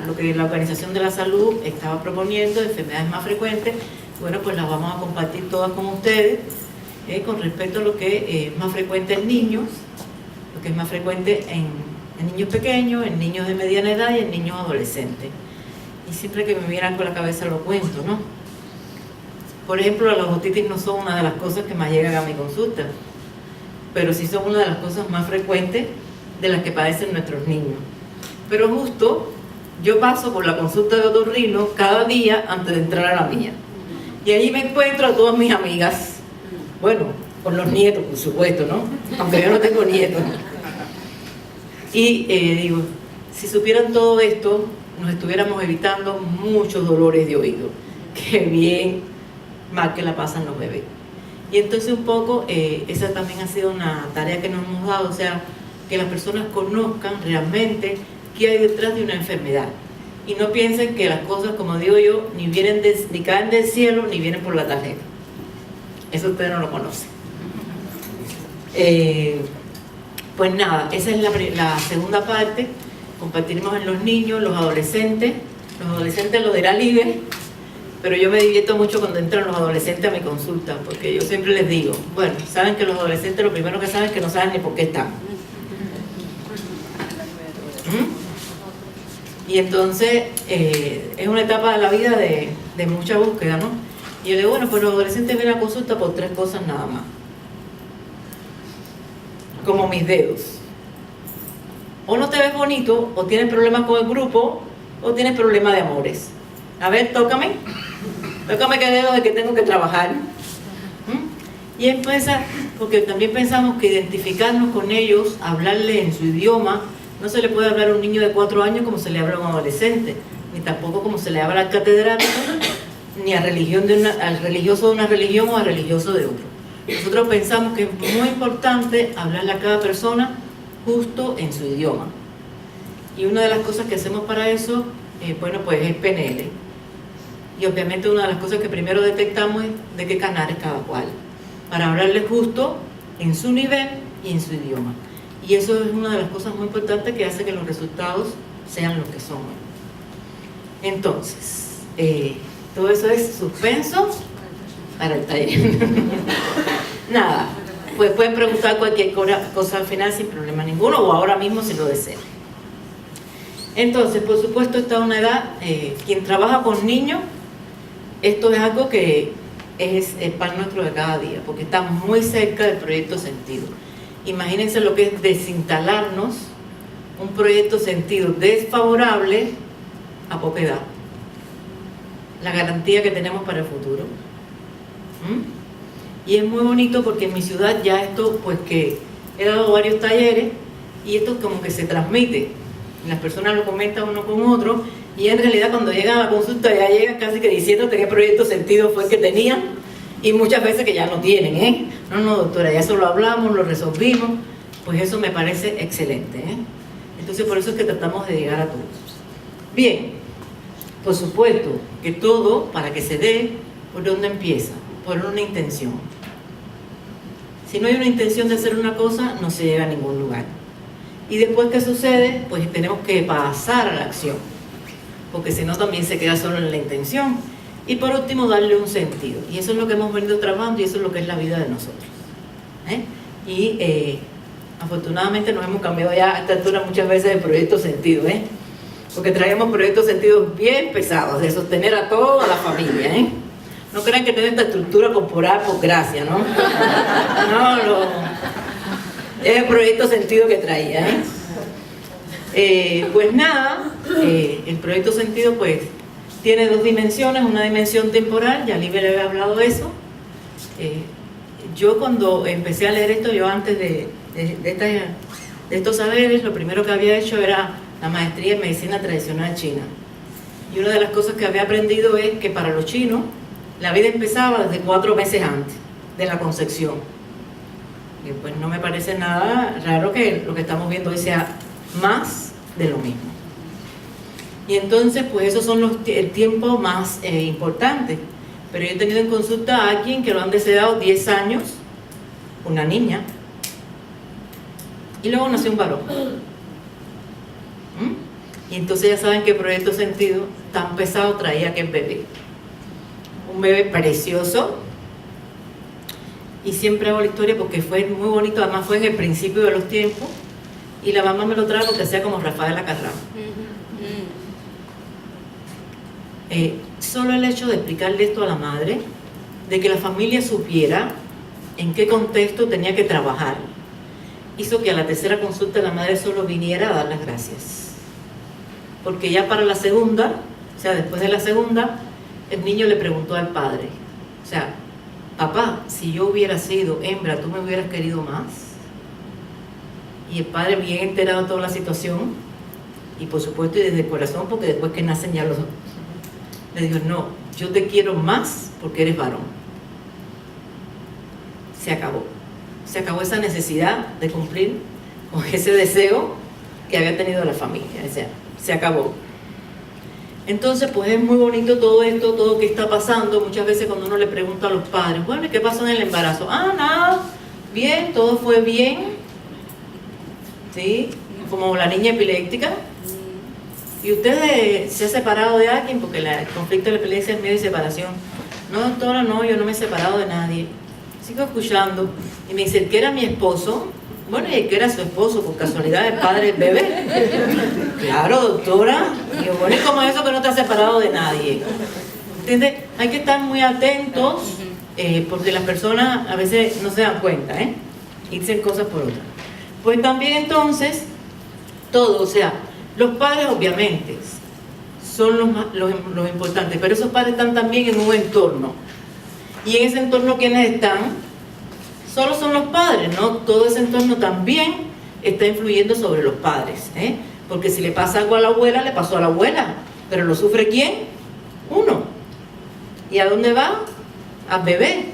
lo que la Organización de la Salud estaba proponiendo, de enfermedades más frecuentes. Bueno, pues las vamos a compartir todas con ustedes con respecto a lo que es más frecuente en niños, lo que es más frecuente en niños pequeños, en niños de mediana edad y en niños adolescentes. Y siempre que me miran con la cabeza lo cuento, ¿no? Por ejemplo, las otitis no son una de las cosas que más llegan a mi consulta, pero sí son una de las cosas más frecuentes de las que padecen nuestros niños. Pero justo yo paso por la consulta de otorrino cada día antes de entrar a la mía. Y allí me encuentro a todas mis amigas, bueno, con los nietos, por supuesto, ¿no? Aunque yo no tengo nietos. Y digo, si supieran todo esto, nos estuviéramos evitando muchos dolores de oído. Qué bien mal que la pasan los bebés. Y entonces un poco, esa también ha sido una tarea que nos hemos dado, o sea, que las personas conozcan realmente qué hay detrás de una enfermedad. Y no piensen que las cosas, como digo yo, ni caen del cielo, ni vienen por la tarjeta. Eso ustedes no lo conocen. Pues nada, esa es la segunda parte. Compartiremos en los niños, los adolescentes. Los adolescentes lo dirá Libre, pero yo me divierto mucho cuando entran los adolescentes a mi consulta, porque yo siempre les digo, bueno, saben que los adolescentes lo primero que saben es que no saben ni por qué están. Y entonces es una etapa de la vida de mucha búsqueda, ¿no? Y yo le digo, bueno, pues los adolescentes ven a consulta por 3 cosas nada más. Como mis dedos. O no te ves bonito, o tienes problemas con el grupo, o tienes problemas de amores. A ver, tócame qué dedos es que tengo que trabajar. Y empieza, porque también pensamos que identificarnos con ellos, hablarle en su idioma, no se le puede hablar a un niño de 4 años como se le habla a un adolescente, ni tampoco como se le habla al catedrático, ni al religioso de una religión o al religioso de otra. Nosotros pensamos que es muy importante hablarle a cada persona justo en su idioma. Y una de las cosas que hacemos para eso, bueno, pues es PNL. Y obviamente una de las cosas que primero detectamos es de qué canal es cada cual, para hablarle justo en su nivel y en su idioma. Y eso es una de las cosas muy importantes que hace que los resultados sean los que son. Entonces, todo eso es suspenso para el taller. Nada, pues pueden preguntar cualquier cosa al final sin problema ninguno, o ahora mismo si lo desean. Entonces, por supuesto, esta es una edad, quien trabaja con niños, esto es algo que es el pan nuestro de cada día, porque está muy cerca del proyecto Sentido. Imagínense lo que es desinstalarnos un proyecto Sentido desfavorable a poca edad. La garantía que tenemos para el futuro. Y es muy bonito porque en mi ciudad ya esto, pues que he dado varios talleres y esto como que se transmite. Las personas lo comentan uno con otro y en realidad cuando llegan a la consulta ya llegan casi que diciendo qué proyecto Sentido fue el que tenían y muchas veces que ya no tienen, No, doctora, ya eso lo hablamos, lo resolvimos, pues eso me parece excelente, Entonces por eso es que tratamos de llegar a todos. Bien, por supuesto que todo, para que se dé, ¿por dónde empieza? Por una intención. Si no hay una intención de hacer una cosa, no se llega a ningún lugar. Y después que sucede, pues tenemos que pasar a la acción, porque si no también se queda solo en la intención. Y por último, darle un sentido. Y eso es lo que hemos venido trabajando y eso es lo que es la vida de nosotros. y afortunadamente nos hemos cambiado ya a esta altura muchas veces de proyecto sentido, porque traíamos proyectos sentidos bien pesados, de sostener a toda la familia, No crean que tiene esta estructura corporal por gracia, ¿no? No, es el proyecto sentido que traía, Pues nada, el proyecto sentido pues tiene dos dimensiones, una dimensión temporal, ya Libre le había hablado de eso. Yo cuando empecé a leer esto, yo antes de estos saberes, lo primero que había hecho era la maestría en medicina tradicional china. Y una de las cosas que había aprendido es que para los chinos, la vida empezaba desde 4 meses antes de la concepción. Y pues no me parece nada raro que lo que estamos viendo hoy sea más de lo mismo. Y entonces, pues esos son el tiempo más importante. Pero yo he tenido en consulta a alguien que lo han deseado 10 años, una niña, y luego nació un varón. Y entonces ya saben qué proyecto sentido tan pesado traía aquel bebé. Un bebé precioso. Y siempre hago la historia porque fue muy bonito, además fue en el principio de los tiempos, y la mamá me lo trajo porque hacía como Rafael Acarrá. Solo el hecho de explicarle esto a la madre, de que la familia supiera en qué contexto tenía que trabajar, hizo que a la tercera consulta la madre solo viniera a dar las gracias. Porque ya para la segunda, o sea, después de la segunda, el niño le preguntó al padre, o sea, papá, si yo hubiera sido hembra, ¿tú me hubieras querido más? Y el padre, bien enterado de toda la situación, y por supuesto y desde el corazón, porque después que nacen ya los dos, le dijo, no, yo te quiero más porque eres varón. Se acabó. Se acabó esa necesidad de cumplir con ese deseo que había tenido la familia. O sea, se acabó. Entonces, pues es muy bonito todo esto, todo lo que está pasando. Muchas veces cuando uno le pregunta a los padres, bueno, ¿y qué pasó en el embarazo? Ah, nada, bien, todo fue bien. ¿Sí? Como la niña epiléptica. ¿Y usted se ha separado de alguien? Porque el conflicto de la epilepsia es medio de separación. No, doctora, no, yo no me he separado de nadie. Sigo escuchando. Y me dice, ¿el que era mi esposo? Bueno, y el que era su esposo, por casualidad, el padre del bebé. Claro, doctora. Y yo, bueno, ¿y cómo es eso que no te has separado de nadie? ¿Entiendes? Hay que estar muy atentos, porque las personas a veces no se dan cuenta, y dicen cosas por otras. Pues también entonces, todo, o sea, los padres obviamente son los importantes, pero esos padres están también en un entorno. Y en ese entorno, ¿quiénes están? Solo son los padres, ¿no? Todo ese entorno también está influyendo sobre los padres, porque si le pasa algo a la abuela, le pasó a la abuela, pero ¿lo sufre quién? Uno. ¿Y a dónde va? Al bebé.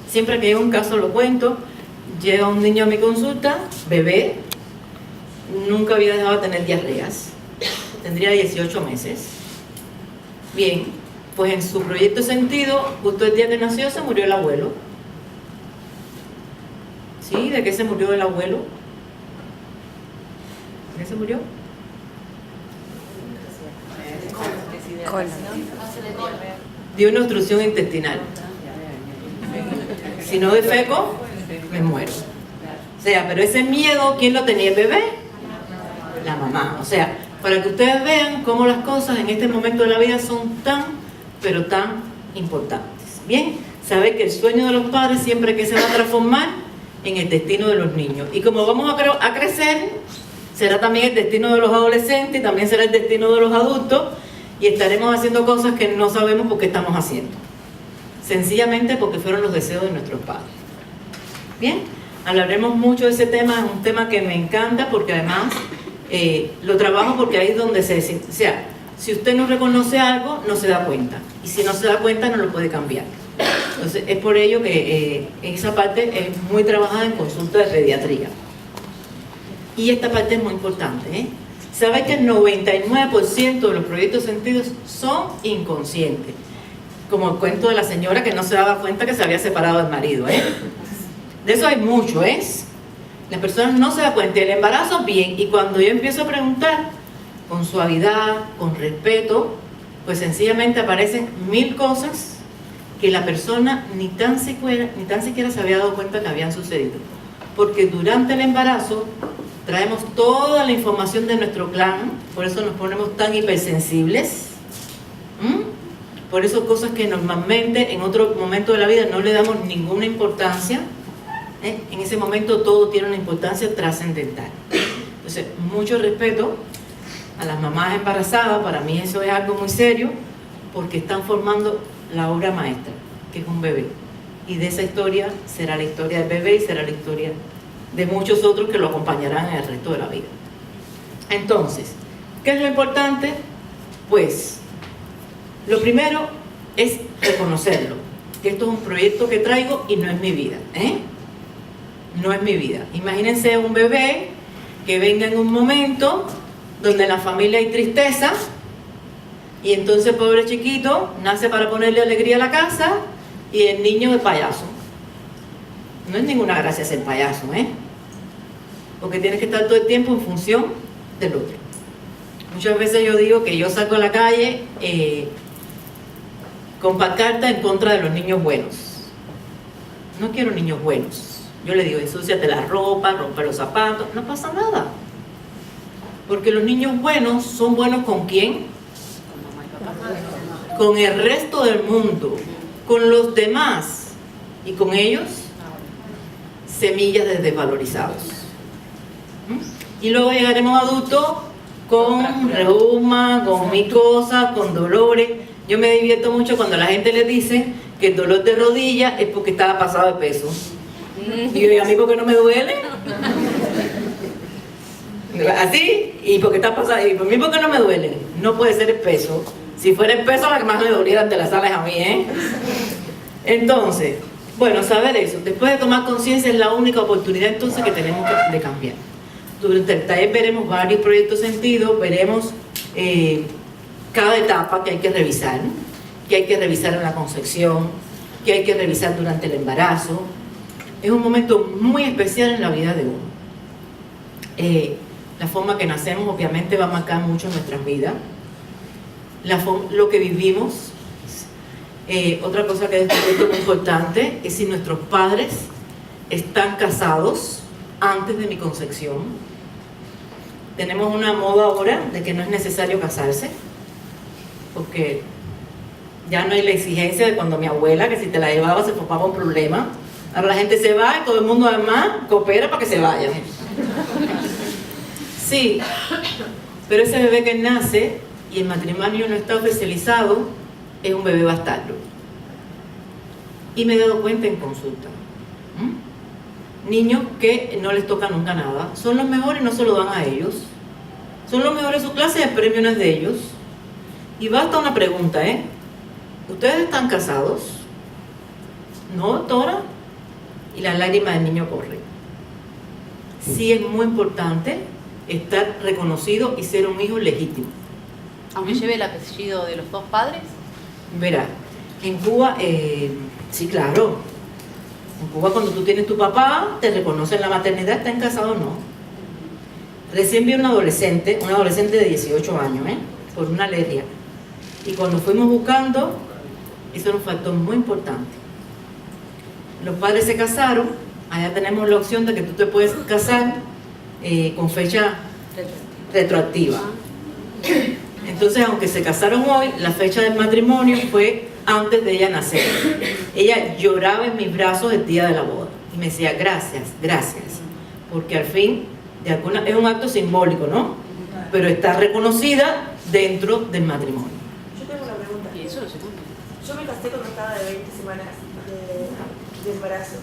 Siempre que hay un caso lo cuento, llega un niño a mi consulta, bebé, nunca había dejado de tener diarreas, tendría 18 meses. Bien, pues en su proyecto sentido, justo el día que nació se murió el abuelo. ¿Sí? ¿De qué se murió el abuelo? ¿De qué se murió? De una obstrucción intestinal. Si no defeco, me muero. O sea, pero ese miedo, ¿quién lo tenía? ¿El bebé? La mamá. O sea, para que ustedes vean cómo las cosas en este momento de la vida son tan, pero tan importantes. Bien, saber que el sueño de los padres siempre que se va a transformar en el destino de los niños. Y como vamos a crecer, será también el destino de los adolescentes, también será el destino de los adultos, y estaremos haciendo cosas que no sabemos por qué estamos haciendo. Sencillamente porque fueron los deseos de nuestros padres. Bien, hablaremos mucho de ese tema, es un tema que me encanta porque además lo trabajo porque ahí es donde o sea, si usted no reconoce algo, no se da cuenta, y si no se da cuenta, no lo puede cambiar. Entonces, es por ello que esa parte es muy trabajada en consulta de pediatría. Y esta parte es muy importante, Sabe que el 99% de los proyectos sentidos son inconscientes. Como el cuento de la señora que no se daba cuenta que se había separado del marido, De eso hay mucho, Las personas no se dan cuenta. El embarazo, bien. Y cuando yo empiezo a preguntar, con suavidad, con respeto, pues sencillamente aparecen 1000 cosas que la persona ni tan siquiera se había dado cuenta que habían sucedido. porque durante el embarazo traemos toda la información de nuestro clan, por eso nos ponemos tan hipersensibles. Por eso cosas que normalmente en otro momento de la vida no le damos ninguna importancia, en ese momento todo tiene una importancia trascendental. Entonces, mucho respeto a las mamás embarazadas, para mí eso es algo muy serio, porque están formando la obra maestra, que es un bebé. Y de esa historia será la historia del bebé y será la historia de muchos otros que lo acompañarán en el resto de la vida. Entonces, ¿qué es lo importante? Pues, lo primero es reconocerlo, que esto es un proyecto que traigo y no es mi vida, no es mi vida. Imagínense un bebé que venga en un momento donde en la familia hay tristeza y entonces pobre chiquito nace para ponerle alegría a la casa y el niño es payaso. No es ninguna gracia ser payaso, porque tienes que estar todo el tiempo en función del otro. Muchas veces yo digo que yo salgo a la calle con pancarta en contra de los niños buenos. No quiero niños buenos. Yo le digo, ensúciate la ropa, rompe los zapatos, no pasa nada. Porque los niños buenos son buenos ¿con quién? Con el resto del mundo, con los demás. Y con ellos, semillas de desvalorizados. Y luego llegaremos adultos con reuma, con micosas, con dolores. Yo me divierto mucho cuando la gente le dice que el dolor de rodilla es porque estaba pasado de peso. Digo, ¿y a mí por qué no me duele? Así, y porque está pasado, y por mí por qué no me duele. No puede ser el peso. Si fuera el peso, la que más me doliera de las alas a mí, Entonces, bueno, saber eso, después de tomar conciencia es la única oportunidad entonces que tenemos de cambiar. Durante el taller veremos varios proyectos sentidos, veremos cada etapa que hay que revisar en la concepción, que hay que revisar durante el embarazo. Es un momento muy especial en la vida de uno. La forma que nacemos obviamente va a marcar mucho nuestras vidas, lo que vivimos. Otra cosa que he descubierto muy importante es si nuestros padres están casados antes de mi concepción. Tenemos una moda ahora de que no es necesario casarse, porque ya no hay la exigencia de cuando mi abuela, que si te la llevaba se formaba un problema. Ahora la gente se va y todo el mundo además coopera para que se vayan. Sí, pero ese bebé que nace y el matrimonio no está oficializado es un bebé bastardo. Y me he dado cuenta en consulta. Niños que no les toca nunca nada, son los mejores y no se lo dan a ellos. Son los mejores de su clase y el premio no es de ellos. Y basta una pregunta, ¿ustedes están casados? ¿No, doctora? Y las lágrimas del niño corren. Sí es muy importante estar reconocido y ser un hijo legítimo. ¿Aunque lleve el apellido de los dos padres? Verá, en Cuba, sí, claro. En Cuba cuando tú tienes tu papá, te reconocen la maternidad, ¿están casados o no? Recién vi una adolescente de 18 años, por una alergia. Y cuando fuimos buscando, eso era un factor muy importante. Los padres se casaron, allá tenemos la opción de que tú te puedes casar con fecha retroactiva. Entonces, aunque se casaron hoy, la fecha del matrimonio fue antes de ella nacer. Ella lloraba en mis brazos el día de la boda y me decía, gracias, gracias, porque al fin, es un acto simbólico, ¿no? Pero está reconocida dentro del matrimonio. Yo tengo una pregunta. ¿Y eso? Yo me casé cuando estaba de 20 semanas de embarazo,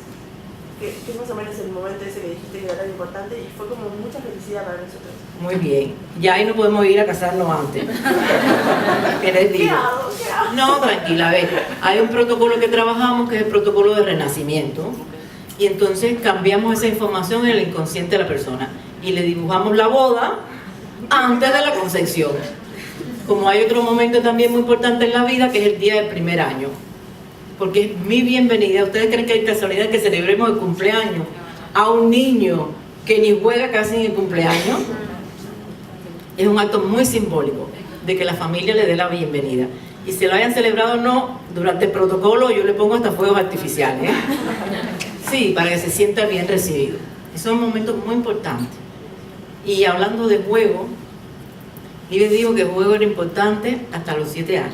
que es más o menos el momento ese que dijiste que era tan importante, y fue como mucha felicidad para nosotros. Muy bien, ya ahí no podemos ir a casarnos antes. ¿Qué les digo? ¿Qué hago? No, tranquila, a ver, hay un protocolo que trabajamos que es el protocolo de renacimiento, y entonces cambiamos esa información en el inconsciente de la persona y le dibujamos la boda antes de la concepción. Como hay otro momento también muy importante en la vida, que es el día del primer año, porque es mi bienvenida. ¿Ustedes creen que hay casualidad que celebremos el cumpleaños a un niño que ni juega casi en el cumpleaños? Es un acto muy simbólico de que la familia le dé la bienvenida. Y si lo hayan celebrado o no, durante el protocolo yo le pongo hasta fuegos artificiales, Sí, para que se sienta bien recibido. Y son momentos muy importantes. Y hablando de juego, yo les digo que el juego era importante hasta los 7 años.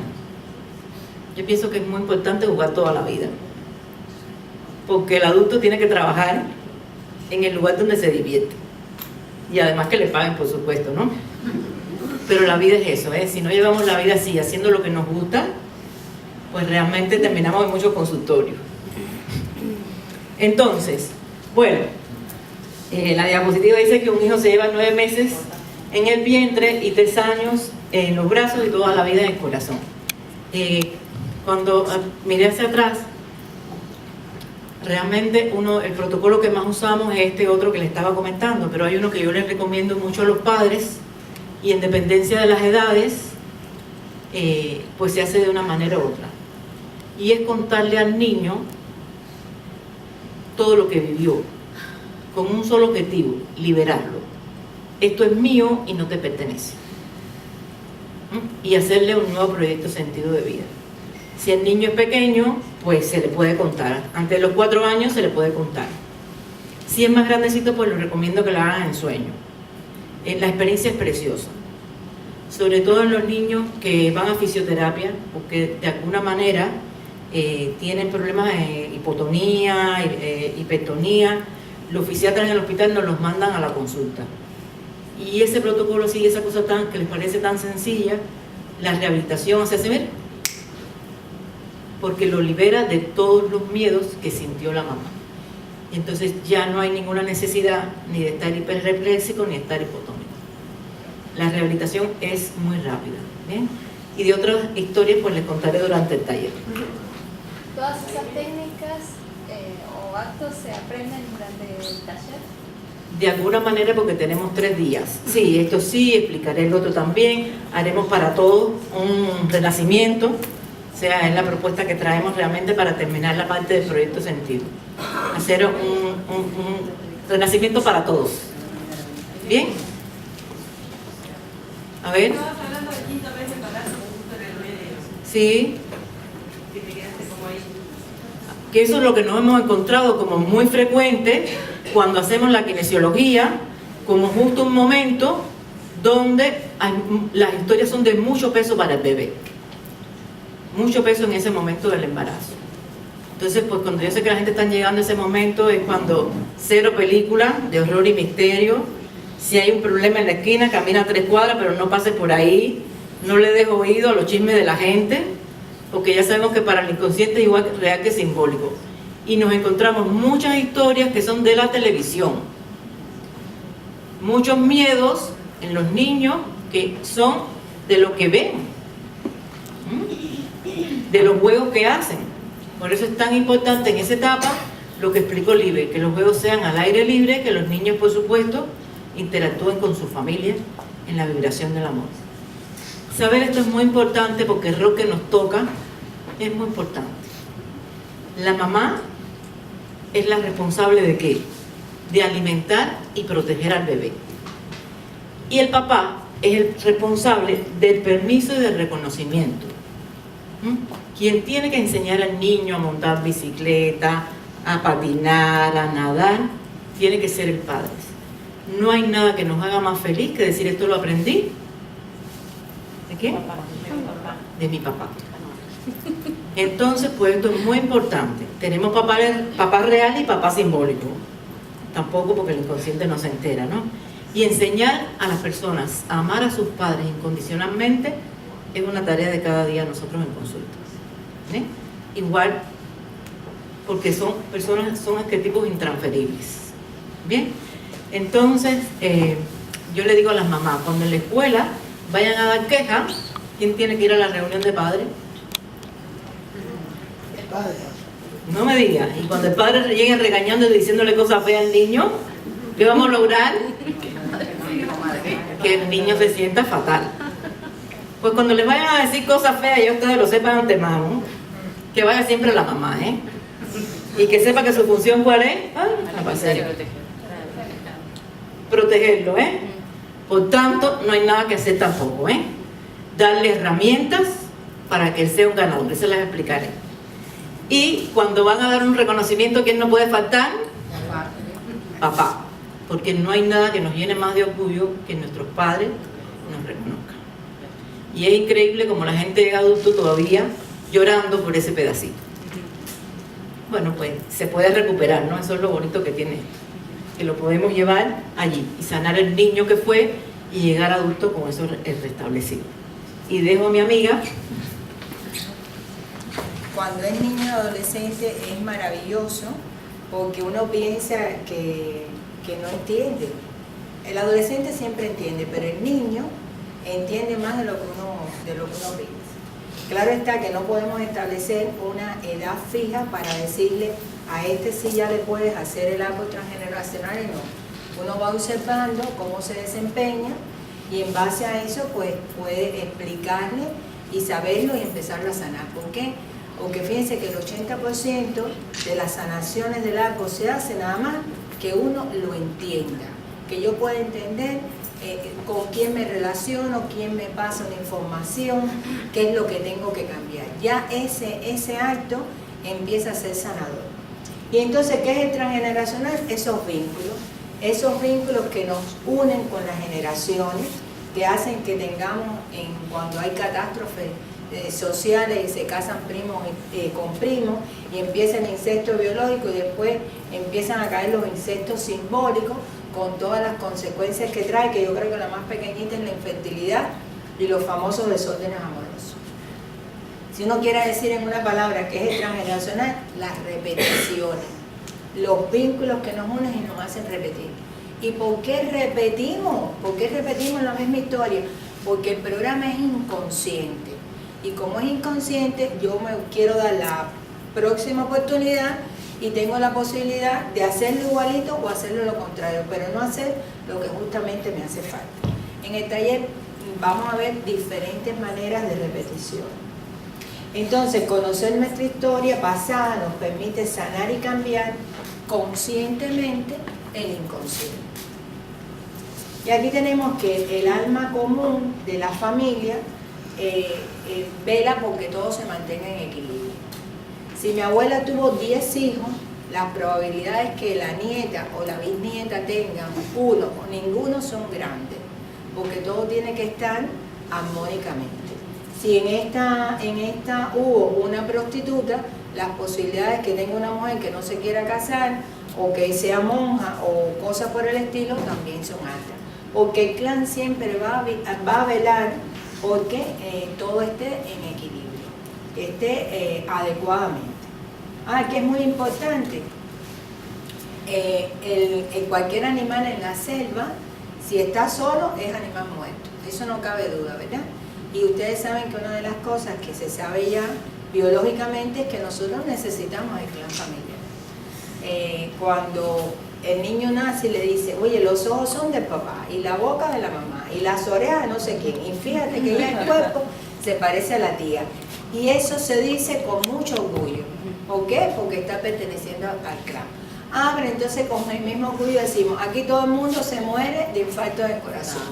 Yo pienso que es muy importante jugar toda la vida. Porque el adulto tiene que trabajar en el lugar donde se divierte. Y además que le paguen, por supuesto, ¿no? Pero la vida es eso, ¿eh? Si no llevamos la vida así, haciendo lo que nos gusta, pues realmente terminamos en muchos consultorios. Entonces, bueno, la diapositiva dice que un hijo se lleva 9 meses en el vientre y 3 años en los brazos y toda la vida en el corazón. Cuando miré hacia atrás, realmente el protocolo que más usamos es este otro que les estaba comentando, pero hay uno que yo les recomiendo mucho a los padres, y en dependencia de las edades, pues se hace de una manera u otra. Y es contarle al niño todo lo que vivió, con un solo objetivo: liberarlo. Esto es mío y no te pertenece. Y hacerle un nuevo proyecto sentido de vida. Si el niño es pequeño, pues se le puede contar. Antes de los 4 años se le puede contar. Si es más grandecito, pues les recomiendo que lo hagan en sueño. La experiencia es preciosa. Sobre todo en los niños que van a fisioterapia, porque de alguna manera tienen problemas de hipotonía, hipertonía. Los fisiatras en el hospital nos los mandan a la consulta. Y ese protocolo sigue esa cosa que les parece tan sencilla. La rehabilitación hace así, ¿ver? Porque lo libera de todos los miedos que sintió la mamá. Y entonces ya no hay ninguna necesidad ni de estar hiperrefléxico ni de estar hipotónico. La rehabilitación es muy rápida, ¿bien? Y de otras historias pues les contaré durante el taller. ¿Todas esas técnicas o actos se aprenden durante el taller? De alguna manera, porque tenemos 3 días. Sí, esto sí, explicaré el otro también. Haremos para todos un renacimiento. O sea, es la propuesta que traemos realmente para terminar la parte del proyecto sentido. Hacer un renacimiento para todos. ¿Bien? A ver. Estabas hablando del 5.º mes de embarazo, justo en el medio. Sí. Que te quedaste como ahí. Que eso es lo que nos hemos encontrado como muy frecuente cuando hacemos la kinesiología, como justo un momento donde las historias son de mucho peso para el bebé. Mucho peso en ese momento del embarazo. Entonces, pues cuando yo sé que la gente está llegando a ese momento es cuando 0 película de horror y misterio. Si hay un problema en la esquina, camina 3 cuadras, pero no pase por ahí. No le dejo oído a los chismes de la gente, porque ya sabemos que para el inconsciente es igual real que simbólico. Y nos encontramos muchas historias que son de la televisión. Muchos miedos en los niños que son de lo que ven. De los juegos que hacen. Por eso es tan importante en esa etapa lo que explicó Libre, que los juegos sean al aire libre, que los niños, por supuesto, interactúen con su familia en la vibración del amor. Saber esto es muy importante porque el rol que nos toca es muy importante. La mamá es la responsable ¿de qué? De alimentar y proteger al bebé. Y el papá es el responsable del permiso y del reconocimiento. Quien tiene que enseñar al niño a montar bicicleta, a patinar, a nadar, tiene que ser el padre. No hay nada que nos haga más feliz que decir esto lo aprendí. ¿De qué? De mi papá. Entonces, pues esto es muy importante. Tenemos papá real y papá simbólico. Tampoco porque el inconsciente no se entera, ¿no? Y enseñar a las personas a amar a sus padres incondicionalmente es una tarea de cada día nosotros en consultas. Igual, porque son arquetipos intransferibles. Bien, entonces yo le digo a las mamás, cuando en la escuela vayan a dar queja, ¿quién tiene que ir a la reunión de padres? El padre. No me digas. Y cuando el padre llegue regañando y diciéndole cosas feas al niño, ¿qué vamos a lograr? Que el niño se sienta fatal. Pues cuando les vayan a decir cosas feas, ya ustedes lo sepan de antemano, que vaya siempre la mamá, y que sepa que su función cuál es, protegerlo, Por tanto, no hay nada que hacer tampoco, darle herramientas para que él sea un ganador, eso les explicaré. Y cuando van a dar un reconocimiento, ¿quién no puede faltar? Papá. porque no hay nada que nos llene más de orgullo que nuestros padres nos reconozcan. Y es increíble como la gente llega adulto todavía llorando por ese pedacito. Bueno, pues se puede recuperar, ¿no? Eso es lo bonito que tiene, que lo podemos llevar allí y sanar el niño que fue y llegar adulto con eso restablecido. Y dejo a mi amiga. Cuando es niño y adolescente es maravilloso porque uno piensa que no entiende. El adolescente siempre entiende, pero el niño entiende más de lo que uno piensa. Claro está que no podemos establecer una edad fija para decirle a este sí ya le puedes hacer el árbol transgeneracional y no. Uno va observando cómo se desempeña y en base a eso pues puede explicarle y saberlo y empezarlo a sanar. ¿Por qué? Porque fíjense que el 80% de las sanaciones del árbol se hace nada más que uno lo entienda, que yo pueda entender con quién me relaciono, quién me pasa una información, qué es lo que tengo que cambiar. Ya ese acto empieza a ser sanador. Y entonces, ¿qué es el transgeneracional? Esos vínculos que nos unen con las generaciones, que hacen que tengamos, cuando hay catástrofes sociales y se casan primos con primos y empieza el incesto biológico y después empiezan a caer los incestos simbólicos con todas las consecuencias que trae, que yo creo que la más pequeñita es la infertilidad y los famosos desórdenes amorosos. Si uno quiere decir en una palabra que es el transgeneracional, las repeticiones, los vínculos que nos unen y nos hacen repetir. ¿Y por qué repetimos? ¿Por qué repetimos la misma historia? Porque el programa es inconsciente. Y como es inconsciente, yo me quiero dar la próxima oportunidad y tengo la posibilidad de hacerlo igualito o hacerlo lo contrario, pero no hacer lo que justamente me hace falta. En el taller vamos a ver diferentes maneras de repetición. Entonces, conocer nuestra historia pasada nos permite sanar y cambiar conscientemente el inconsciente. Y aquí tenemos que el alma común de la familia vela porque todo se mantenga en equilibrio. Si mi abuela tuvo 10 hijos, las probabilidades que la nieta o la bisnieta tengan uno o ninguno son grandes, porque todo tiene que estar armónicamente. Si en esta hubo una prostituta, las posibilidades que tenga una mujer que no se quiera casar o que sea monja o cosas por el estilo también son altas, porque el clan siempre va a velar porque todo esté en equilibrio, esté adecuadamente. Que es muy importante, cualquier animal en la selva, si está solo, es animal muerto, eso no cabe duda, ¿verdad? Y ustedes saben que una de las cosas que se sabe ya biológicamente es que nosotros necesitamos el clan familiar. Cuando el niño nace y le dice, oye, los ojos son del papá, y la boca de la mamá, y las orejas de no sé quién, y fíjate que ya el cuerpo se parece a la tía. Y eso se dice con mucho orgullo. ¿Por qué? Porque está perteneciendo al clan. Pero entonces con el mismo orgullo decimos, aquí todo el mundo se muere de infarto del corazón.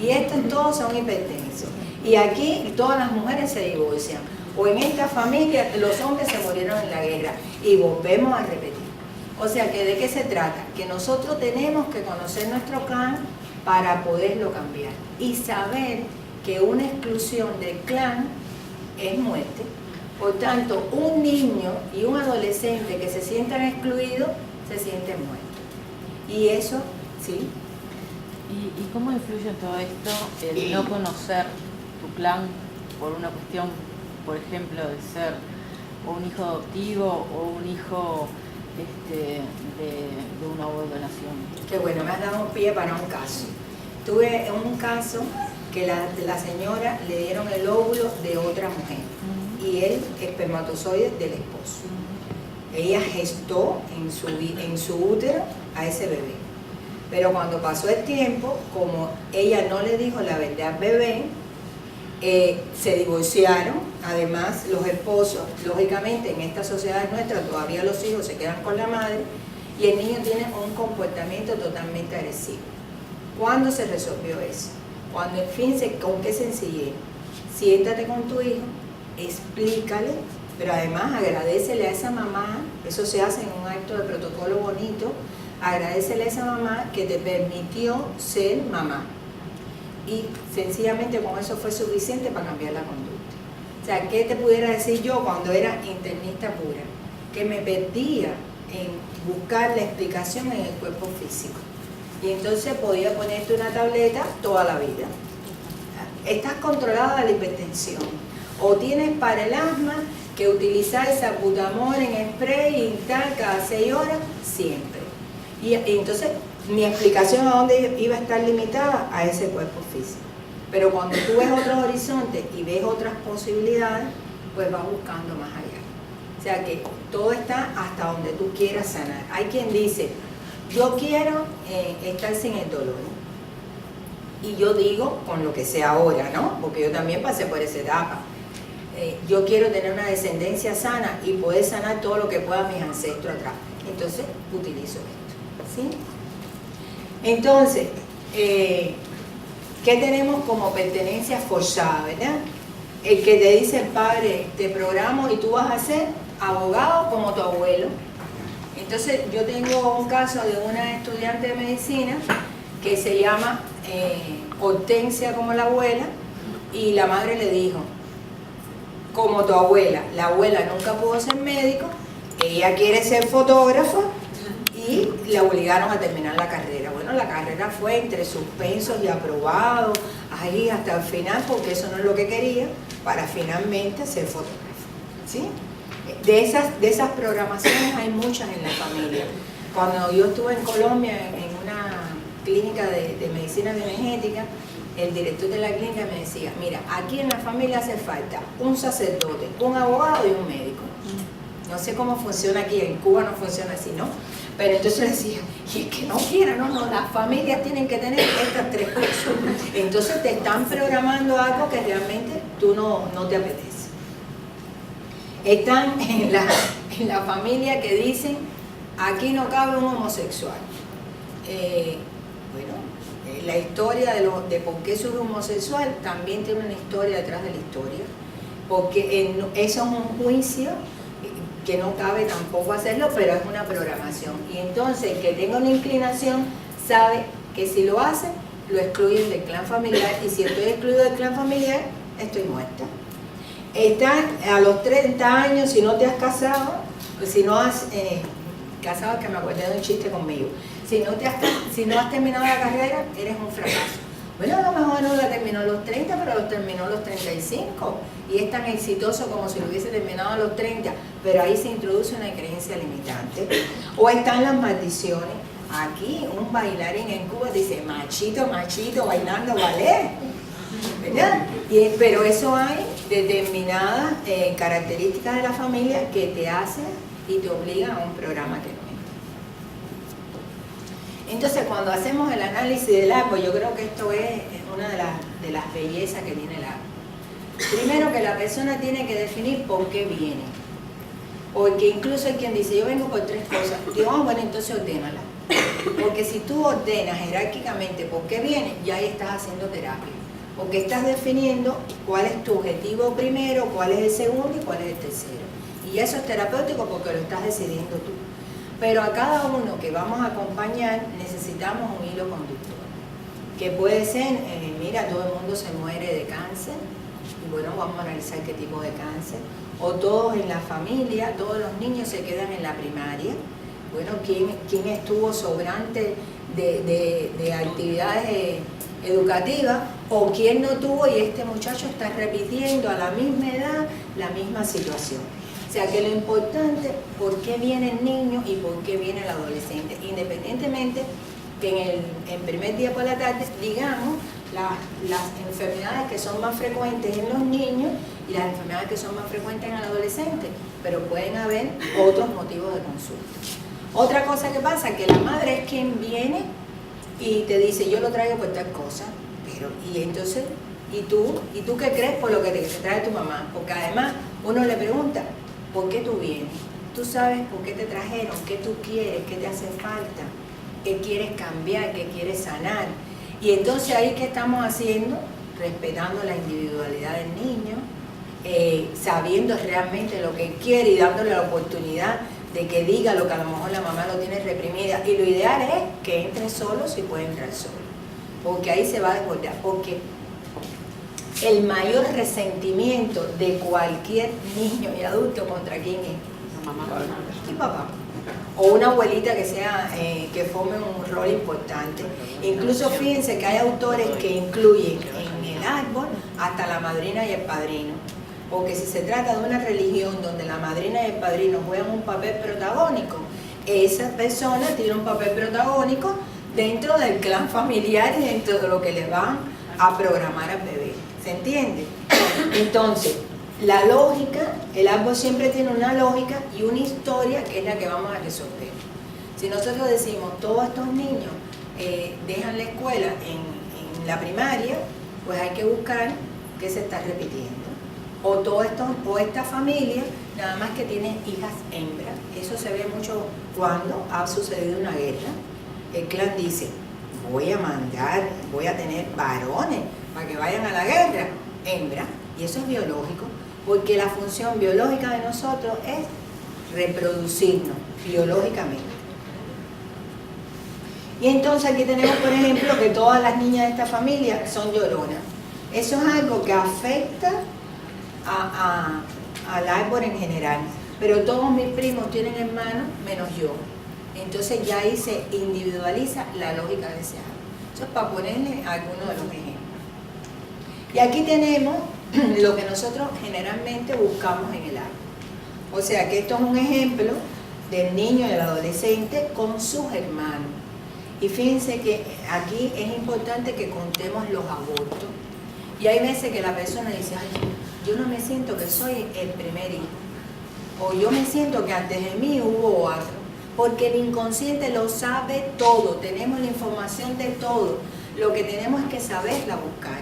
Y estos todos son hipertensos. Y aquí todas las mujeres se divorcian. O en esta familia los hombres se murieron en la guerra. Y volvemos a repetir. O sea, que ¿de qué se trata? Que nosotros tenemos que conocer nuestro clan para poderlo cambiar. Y saber que una exclusión del clan es muerte. Por tanto, un niño y un adolescente que se sientan excluidos, se sienten muertos. Y eso, sí. ¿Y cómo influye en todo esto el no conocer tu clan por una cuestión, por ejemplo, de ser o un hijo adoptivo o un hijo de una donación? Qué bueno, me has dado un pie para un caso. Tuve un caso que la señora le dieron el óvulo de otra mujer y el espermatozoide del esposo. Ella gestó en su útero a ese bebé. Pero cuando pasó el tiempo, como ella no le dijo la verdad al bebé, se divorciaron. Además, los esposos, lógicamente en esta sociedad nuestra todavía los hijos se quedan con la madre y el niño tiene un comportamiento totalmente agresivo. ¿Cuándo se resolvió eso? Cuando fíjense con qué sencillez. Siéntate con tu hijo, explícale, pero además agradécele a esa mamá, eso se hace en un acto de protocolo bonito, agradecele a esa mamá que te permitió ser mamá. Y sencillamente con eso fue suficiente para cambiar la conducta. O sea, ¿qué te pudiera decir yo cuando era internista pura? Que me perdía en buscar la explicación en el cuerpo físico. Y entonces podía ponerte una tableta toda la vida. Estás controlada de la hipertensión. O tienes para el asma que utilizar el salbutamol en spray y tal cada 6 horas, siempre. Y entonces mi explicación a dónde iba a estar limitada a ese cuerpo físico. Pero cuando tú ves otros horizontes y ves otras posibilidades, pues vas buscando más allá. O sea que todo está hasta donde tú quieras sanar. Hay quien dice, yo quiero estar sin el dolor. Y yo digo, con lo que sé ahora, ¿no? Porque yo también pasé por esa etapa. Yo quiero tener una descendencia sana y poder sanar todo lo que pueda mis ancestros atrás. Entonces, utilizo esto, ¿sí? Entonces, ¿qué tenemos como pertenencia forzada, verdad? El que te dice el padre, te programo y tú vas a ser abogado como tu abuelo. Entonces, yo tengo un caso de una estudiante de medicina que se llama Hortensia como la abuela, y la madre le dijo, como tu abuela, la abuela nunca pudo ser médico, ella quiere ser fotógrafa, y le obligaron a terminar la carrera. Bueno, la carrera fue entre suspensos y aprobados, ahí hasta el final, porque eso no es lo que quería, para finalmente ser fotógrafa, ¿sí? De esas programaciones hay muchas en la familia. Cuando yo estuve en Colombia, en una clínica de medicina bioenergética, el director de la clínica me decía, mira, aquí en la familia hace falta un sacerdote, un abogado y un médico. No sé cómo funciona aquí, en Cuba no funciona así, ¿no? Pero entonces le decía, y es que no quiera, no, las familias tienen que tener estas 3 cosas. Entonces te están programando algo que realmente tú no te apetece. Están en la familia que dicen, aquí no cabe un homosexual. La historia de por qué soy homosexual también tiene una historia detrás de la historia, porque eso es un juicio que no cabe tampoco hacerlo, pero es una programación. Y entonces el que tenga una inclinación sabe que si lo hace, lo excluyen del clan familiar, y si estoy excluido del clan familiar, estoy muerta. Estás a los 30 años, si no te has casado, si no has casado, que me acordé de un chiste conmigo, si no has terminado la carrera, eres un fracaso. Bueno, a lo mejor no la terminó a los 30, pero lo terminó a los 35, y es tan exitoso como si lo hubiese terminado a los 30, pero ahí se introduce una creencia limitante. O están las maldiciones. Aquí un bailarín en Cuba dice, machito, machito, bailando ballet, ¿verdad? Pero eso hay determinadas características de la familia que te hacen y te obligan a un programa que no es. Entonces, cuando hacemos el análisis del árbol, yo creo que esto es una de las bellezas que tiene el árbol. Primero, que la persona tiene que definir por qué viene. Porque incluso hay quien dice, yo vengo por 3 cosas. Digo, bueno, entonces ordénala. Porque si tú ordenas jerárquicamente por qué viene, ya ahí estás haciendo terapia. Porque estás definiendo cuál es tu objetivo primero, cuál es el segundo y cuál es el tercero. Y eso es terapéutico porque lo estás decidiendo tú. Pero a cada uno que vamos a acompañar necesitamos un hilo conductor, que puede ser, mira, todo el mundo se muere de cáncer, y bueno, vamos a analizar qué tipo de cáncer, o todos en la familia, todos los niños se quedan en la primaria, bueno, ¿quién estuvo sobrante de actividades educativas, o quién no tuvo y este muchacho está repitiendo a la misma edad la misma situación? O sea que lo importante, por qué viene el niño y por qué viene el adolescente, independientemente que en primer día por la tarde digamos las enfermedades que son más frecuentes en los niños y las enfermedades que son más frecuentes en el adolescente, pero pueden haber otros motivos de consulta. Otra cosa que pasa, que la madre es quien viene y te dice, yo lo traigo por tal cosa, pero, y entonces, ¿y tú qué crees por lo que te trae tu mamá? Porque además uno le pregunta, ¿por qué tú vienes? Tú sabes por qué te trajeron, qué tú quieres, qué te hace falta, qué quieres cambiar, qué quieres sanar. Y entonces ahí, ¿qué estamos haciendo? Respetando la individualidad del niño, sabiendo realmente lo que quiere y dándole la oportunidad de que diga lo que a lo mejor la mamá lo tiene reprimida. Y lo ideal es que entre solo si puede entrar solo, porque ahí se va a desbordar. Porque el mayor resentimiento de cualquier niño y adulto, ¿contra quién es? Mamá. ¿Qué papá? O una abuelita que sea que forme un rol importante. Incluso fíjense que hay autores que incluyen en el árbol hasta la madrina y el padrino, porque si se trata de una religión donde la madrina y el padrino juegan un papel protagónico, esa persona tiene un papel protagónico dentro del clan familiar y dentro de lo que le van a programar al bebé. ¿Se entiende? Entonces, la lógica, el árbol siempre tiene una lógica y una historia que es la que vamos a resolver. Si nosotros decimos, todos estos niños dejan la escuela en la primaria, pues hay que buscar qué se está repitiendo. O esta familia, nada más que tiene hijas hembras. Eso se ve mucho cuando ha sucedido una guerra. El clan dice, voy a tener varones para que vayan a la guerra, hembra, y eso es biológico, porque la función biológica de nosotros es reproducirnos biológicamente. Y entonces aquí tenemos, por ejemplo, que todas las niñas de esta familia son lloronas. Eso es algo que afecta al árbol en general, pero todos mis primos tienen hermanos menos yo. Entonces ya ahí se individualiza la lógica de ese árbol. Eso es para ponerle algunos de los ejemplos. Y aquí tenemos lo que nosotros generalmente buscamos en el árbol. O sea que esto es un ejemplo del niño y del adolescente con sus hermanos. Y fíjense que aquí es importante que contemos los abortos. Y hay veces que la persona dice, ay, yo no me siento que soy el primer hijo. O yo me siento que antes de mí hubo otro. Porque el inconsciente lo sabe todo, tenemos la información de todo. Lo que tenemos es que saberla buscar.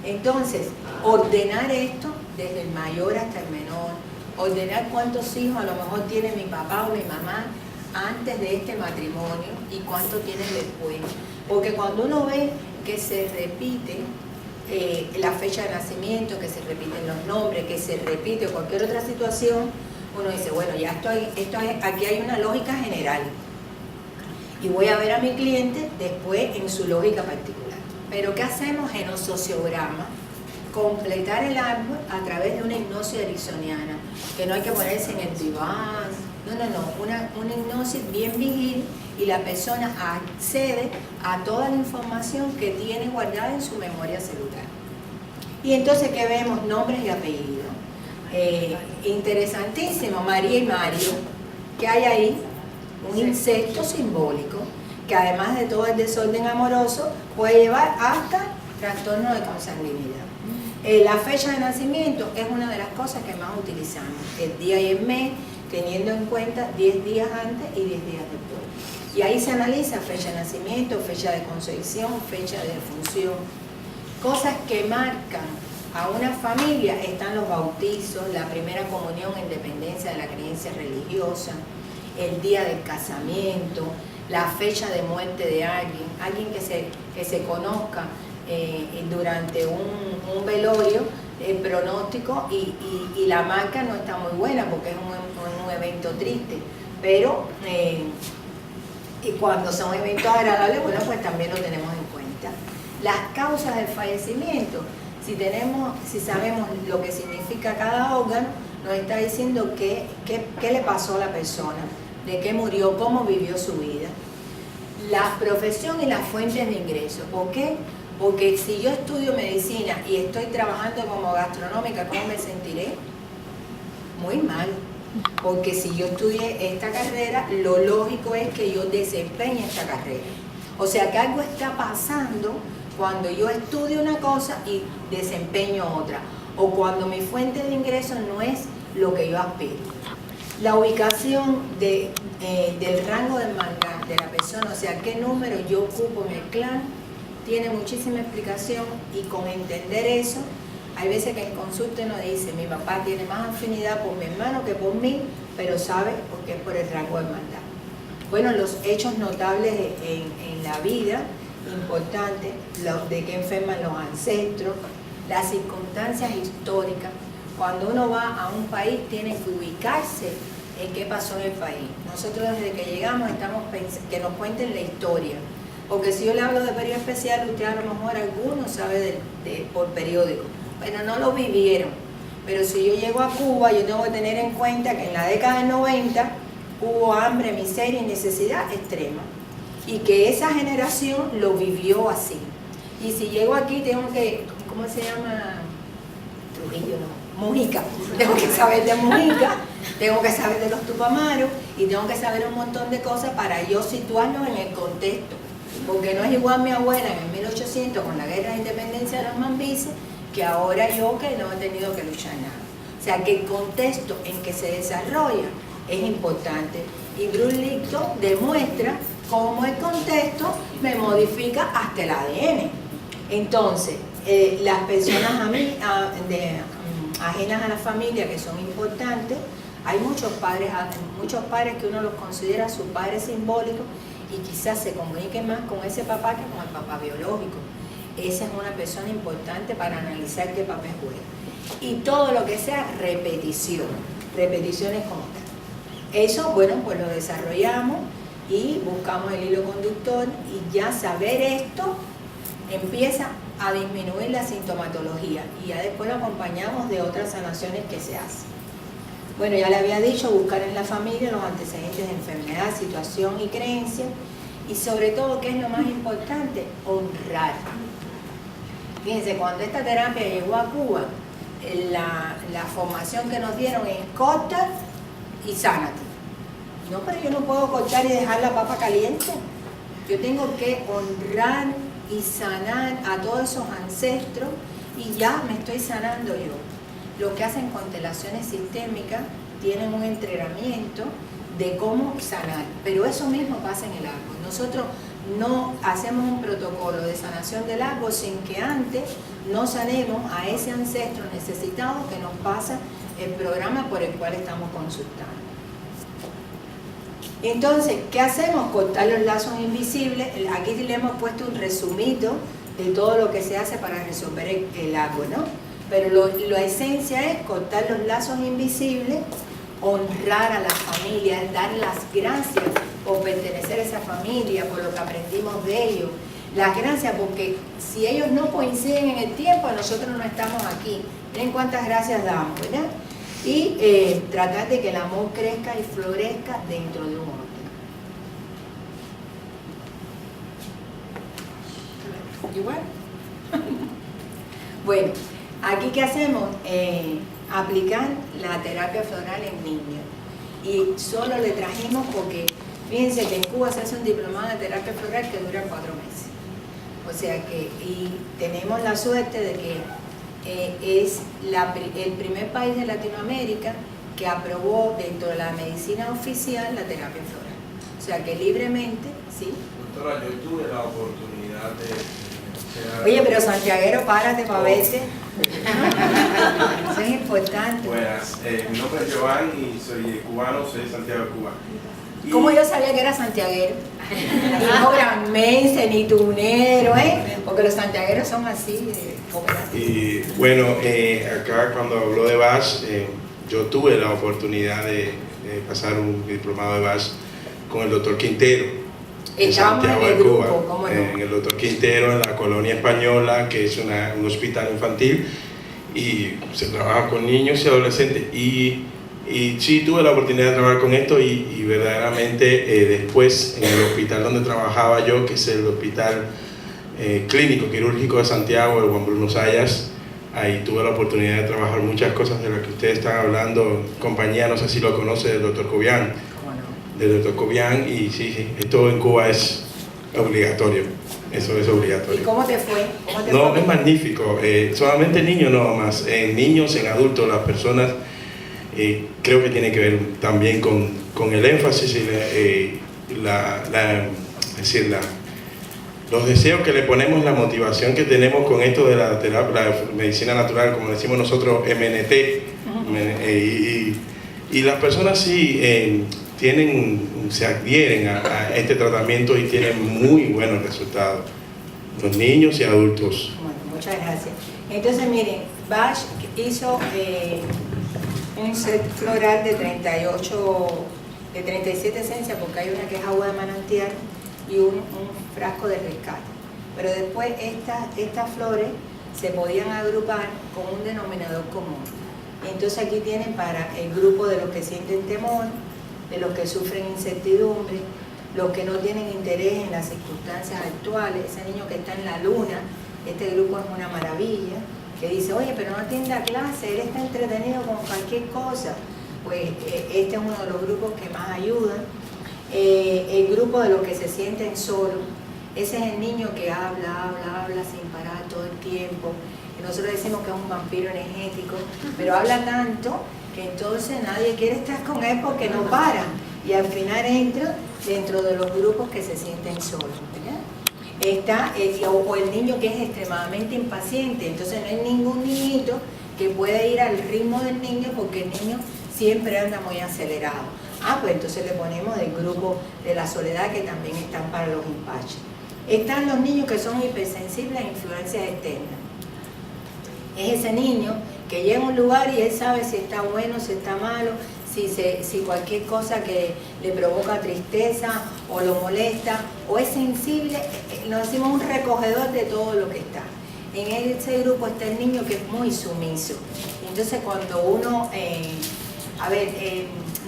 Entonces, ordenar esto desde el mayor hasta el menor, ordenar cuántos hijos a lo mejor tiene mi papá o mi mamá antes de este matrimonio y cuánto tienen después. Porque cuando uno ve que se repite la fecha de nacimiento, que se repiten los nombres, que se repite cualquier otra situación, uno dice, bueno, ya aquí hay una lógica general. Y voy a ver a mi cliente después en su lógica particular. Pero ¿qué hacemos? Genosociograma, completar el árbol a través de una hipnosis ericksoniana, que no hay que ponerse en el diván, una hipnosis bien vigil, y la persona accede a toda la información que tiene guardada en su memoria celular. Y entonces, ¿qué vemos? Nombres y apellidos. Interesantísimo, María y Mario, que hay ahí un incesto simbólico, que además de todo el desorden amoroso, puede llevar hasta trastorno de consanguinidad. La fecha de nacimiento es una de las cosas que más utilizamos, el día y el mes, teniendo en cuenta 10 días antes y 10 días después. Y ahí se analiza fecha de nacimiento, fecha de concepción, fecha de defunción. Cosas que marcan a una familia están los bautizos, la primera comunión en dependencia de la creencia religiosa, el día del casamiento, la fecha de muerte de alguien que se conozca durante un velorio, el pronóstico y la marca no está muy buena porque es un evento triste, pero y cuando son eventos agradables, bueno, pues también lo tenemos en cuenta. Las causas del fallecimiento, si sabemos lo que significa cada órgano, nos está diciendo qué le pasó a la persona, de qué murió, cómo vivió su vida. La profesión y las fuentes de ingreso. ¿Por qué? Porque si yo estudio medicina y estoy trabajando como gastronómica, ¿cómo me sentiré? Muy mal. Porque si yo estudié esta carrera, lo lógico es que yo desempeñe esta carrera. O sea que algo está pasando cuando yo estudio una cosa y desempeño otra. O cuando mi fuente de ingreso no es lo que yo aspiro. La ubicación del rango de manga de la persona, o sea, qué número yo ocupo en el clan, tiene muchísima explicación, y con entender eso, hay veces que en consulta nos dice, mi papá tiene más afinidad por mi hermano que por mí, pero sabe porque es por el rango de maldad. Bueno, los hechos notables en la vida, importantes, los de que enferman los ancestros, las circunstancias históricas. Cuando uno va a un país tiene que ubicarse en qué pasó en el país. Nosotros desde que llegamos estamos pensando que nos cuenten la historia. Porque si yo le hablo de periodo especial, usted a lo mejor algunos sabe por periódico, pero no lo vivieron. Pero si yo llego a Cuba, yo tengo que tener en cuenta que en la década del 90 hubo hambre, miseria y necesidad extrema. Y que esa generación lo vivió así. Y si llego aquí, tengo que, ¿cómo se llama? Trujillo, no, Mujica. Tengo que saber de Mujica, tengo que saber de los Tupamaros y tengo que saber un montón de cosas para yo situarnos en el contexto. Porque no es igual mi abuela en el 1800 con la guerra de independencia de los mambises que ahora yo que no he tenido que luchar nada. O sea que el contexto en que se desarrolla es importante. Y Bruce Lipton demuestra cómo el contexto me modifica hasta el ADN. Entonces, las personas ajenas a la familia que son importantes, hay muchos padres que uno los considera sus padres simbólicos y quizás se comuniquen más con ese papá que con el papá biológico. Esa es una persona importante para analizar qué papel juega. Y todo lo que sea repeticiones como tal. Eso, bueno, pues lo desarrollamos y buscamos el hilo conductor y ya saber esto empieza a disminuir la sintomatología y ya después lo acompañamos de otras sanaciones que se hacen. Bueno, ya le había dicho, buscar en la familia los antecedentes de enfermedad, situación y creencia y sobre todo, ¿qué es lo más importante? Honrar. Fíjense, cuando esta terapia llegó a Cuba, la formación que nos dieron es corta y sánate. No, pero yo no puedo cortar y dejar la papa caliente. Yo tengo que honrar y sanar a todos esos ancestros y ya me estoy sanando yo. Los que hacen constelaciones sistémicas tienen un entrenamiento de cómo sanar, pero eso mismo pasa en el árbol. Nosotros no hacemos un protocolo de sanación del árbol sin que antes no sanemos a ese ancestro necesitado que nos pasa el programa por el cual estamos consultando. Entonces, ¿qué hacemos? Cortar los lazos invisibles. Aquí le hemos puesto un resumito de todo lo que se hace para resolver el árbol, ¿no? Pero la esencia es cortar los lazos invisibles, honrar a la familia, dar las gracias por pertenecer a esa familia, por lo que aprendimos de ellos. Las gracias porque si ellos no coinciden en el tiempo, nosotros no estamos aquí. Miren cuántas gracias damos, ¿verdad? Y tratar de que el amor crezca y florezca dentro de un orden. ¿Igual? Bueno, aquí ¿qué hacemos? Aplicar la terapia floral en niños. Y solo le trajimos porque, fíjense que en Cuba se hace un diplomado de terapia floral que dura 4 meses. O sea que, y tenemos la suerte de que es el primer país de Latinoamérica que aprobó dentro de la medicina oficial la terapia floral. O sea que libremente, ¿sí? Doctora, yo tuve la oportunidad de... Oye, pero santiaguero, párate para verte. Eso es importante. Buenas, mi nombre es Joan y soy cubano, soy de Santiago de Cuba. ¿Cómo yo sabía que era santiaguero? No granmense, ni tunero, porque los santiagueros son así. Y bueno, acá cuando habló de Bach, yo tuve la oportunidad de pasar un diplomado de Bach con el doctor Quintero. Estábamos en el grupo, ¿cómo no? En el doctor Quintero, en la colonia española, que es un hospital infantil, y se trabaja con niños y adolescentes. Y sí tuve la oportunidad de trabajar con esto y verdaderamente después en el hospital donde trabajaba yo, que es el hospital clínico quirúrgico de Santiago, el Juan Bruno Zayas, ahí tuve la oportunidad de trabajar muchas cosas de las que ustedes están hablando, compañía, no sé si lo conoce, del doctor Cobian. Del doctor Cobian, y sí, esto en Cuba es obligatorio, eso es obligatorio. ¿Y cómo te fue? No, es magnífico, solamente niños no más, en niños, en adultos, las personas, creo que tiene que ver también con el énfasis y los deseos que le ponemos, la motivación que tenemos con esto de la medicina natural, como decimos nosotros, MNT, y las personas sí se adhieren a este tratamiento y tienen muy buenos resultados, los niños y adultos. Bueno, muchas gracias. Entonces, miren, Bach hizo un set floral de 37 esencias, porque hay una que es agua de manantial y un frasco de rescate. Pero después estas flores se podían agrupar con un denominador común. Entonces aquí tienen para el grupo de los que sienten temor, de los que sufren incertidumbre, los que no tienen interés en las circunstancias actuales, ese niño que está en la luna, este grupo es una maravilla, que dice, oye, pero no atiende a clase, él está entretenido con cualquier cosa. Pues este es uno de los grupos que más ayudan. El grupo de los que se sienten solos, ese es el niño que habla sin parar todo el tiempo. Nosotros decimos que es un vampiro energético, pero habla tanto que entonces nadie quiere estar con él porque no para. Y al final entra dentro de los grupos que se sienten solos, ¿verdad? Está o el niño que es extremadamente impaciente, entonces no hay ningún niñito que pueda ir al ritmo del niño porque el niño siempre anda muy acelerado. Pues entonces le ponemos el grupo de la soledad, que también están para los empaches. Están los niños que son hipersensibles a influencias externas. Es ese niño que llega a un lugar y él sabe si está bueno, si está malo, si cualquier cosa que le provoca tristeza o lo molesta o es sensible, lo decimos un recogedor de todo lo que está. En ese grupo está el niño que es muy sumiso. Entonces cuando uno,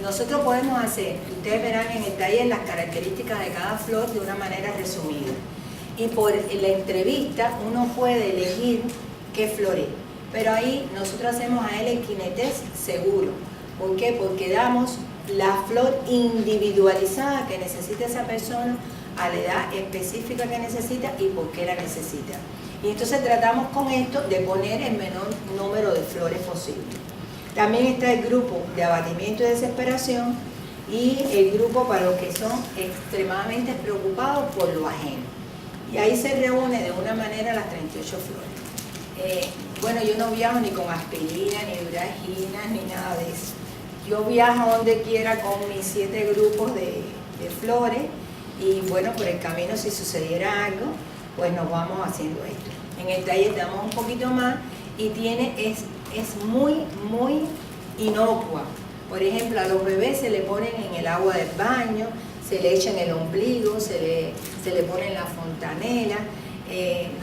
nosotros podemos hacer, ustedes verán en el taller las características de cada flor de una manera resumida. Y por la entrevista uno puede elegir qué flor es. Pero ahí nosotros hacemos a él el kinetest seguro. ¿Por qué? Porque damos la flor individualizada que necesita esa persona a la edad específica que necesita y por qué la necesita. Y entonces tratamos con esto de poner el menor número de flores posible. También está el grupo de abatimiento y desesperación y el grupo para los que son extremadamente preocupados por lo ajeno. Y ahí se reúne de una manera las 38 flores. Bueno, yo no viajo ni con aspirina, ni duragina, ni nada de eso. Yo viajo donde quiera con mis 7 grupos de flores y bueno, por el camino si sucediera algo, pues nos vamos haciendo esto. En el taller damos un poquito más y es muy, muy inocua. Por ejemplo, a los bebés se le ponen en el agua del baño, se le echa en el ombligo, se le pone en la fontanela.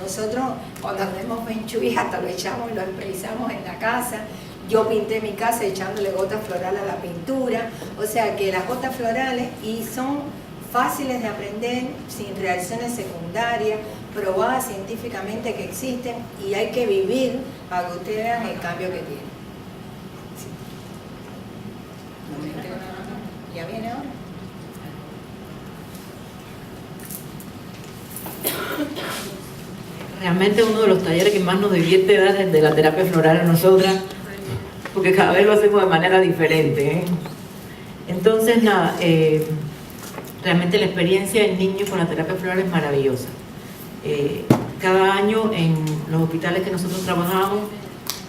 Nosotros cuando hacemos Feng Shui hasta lo echamos y lo empezamos en la casa. Yo pinté mi casa echándole gotas florales a la pintura, o sea que las gotas florales y son fáciles de aprender, sin reacciones secundarias, probadas científicamente que existen y hay que vivir para que ustedes vean el cambio que tienen. Sí. No me entero nada. ¿Ya viene ahora? Realmente uno de los talleres que más nos divierte dar es de la terapia floral a nosotras, porque cada vez lo hacemos de manera diferente, ¿eh? Entonces, nada, realmente la experiencia del niño con la terapia floral es maravillosa. Cada año en los hospitales que nosotros trabajamos,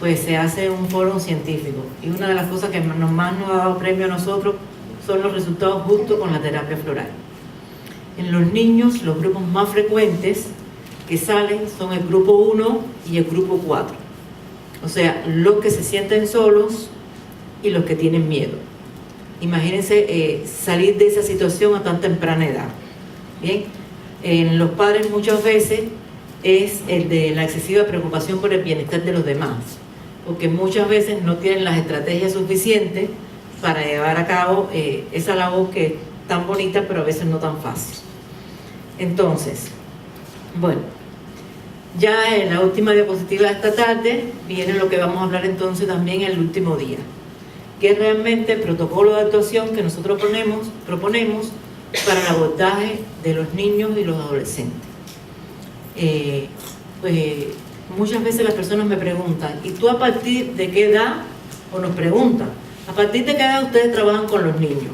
pues se hace un foro científico. Y una de las cosas que más nos ha dado premio a nosotros son los resultados justo con la terapia floral. En los niños, los grupos más frecuentes que salen son el grupo 1 y el grupo 4. O sea, los que se sienten solos y los que tienen miedo. Imagínense salir de esa situación a tan temprana edad. Bien, en los padres muchas veces es el de la excesiva preocupación por el bienestar de los demás, porque muchas veces no tienen las estrategias suficientes para llevar a cabo esa labor que es tan bonita, pero a veces no tan fácil. Entonces, bueno, ya en la última diapositiva de esta tarde viene lo que vamos a hablar entonces también el último día, que es realmente el protocolo de actuación que nosotros proponemos para el abordaje de los niños y los adolescentes. Pues muchas veces las personas me preguntan, ¿y tú a partir de qué edad? O nos preguntan, ¿a partir de qué edad ustedes trabajan con los niños?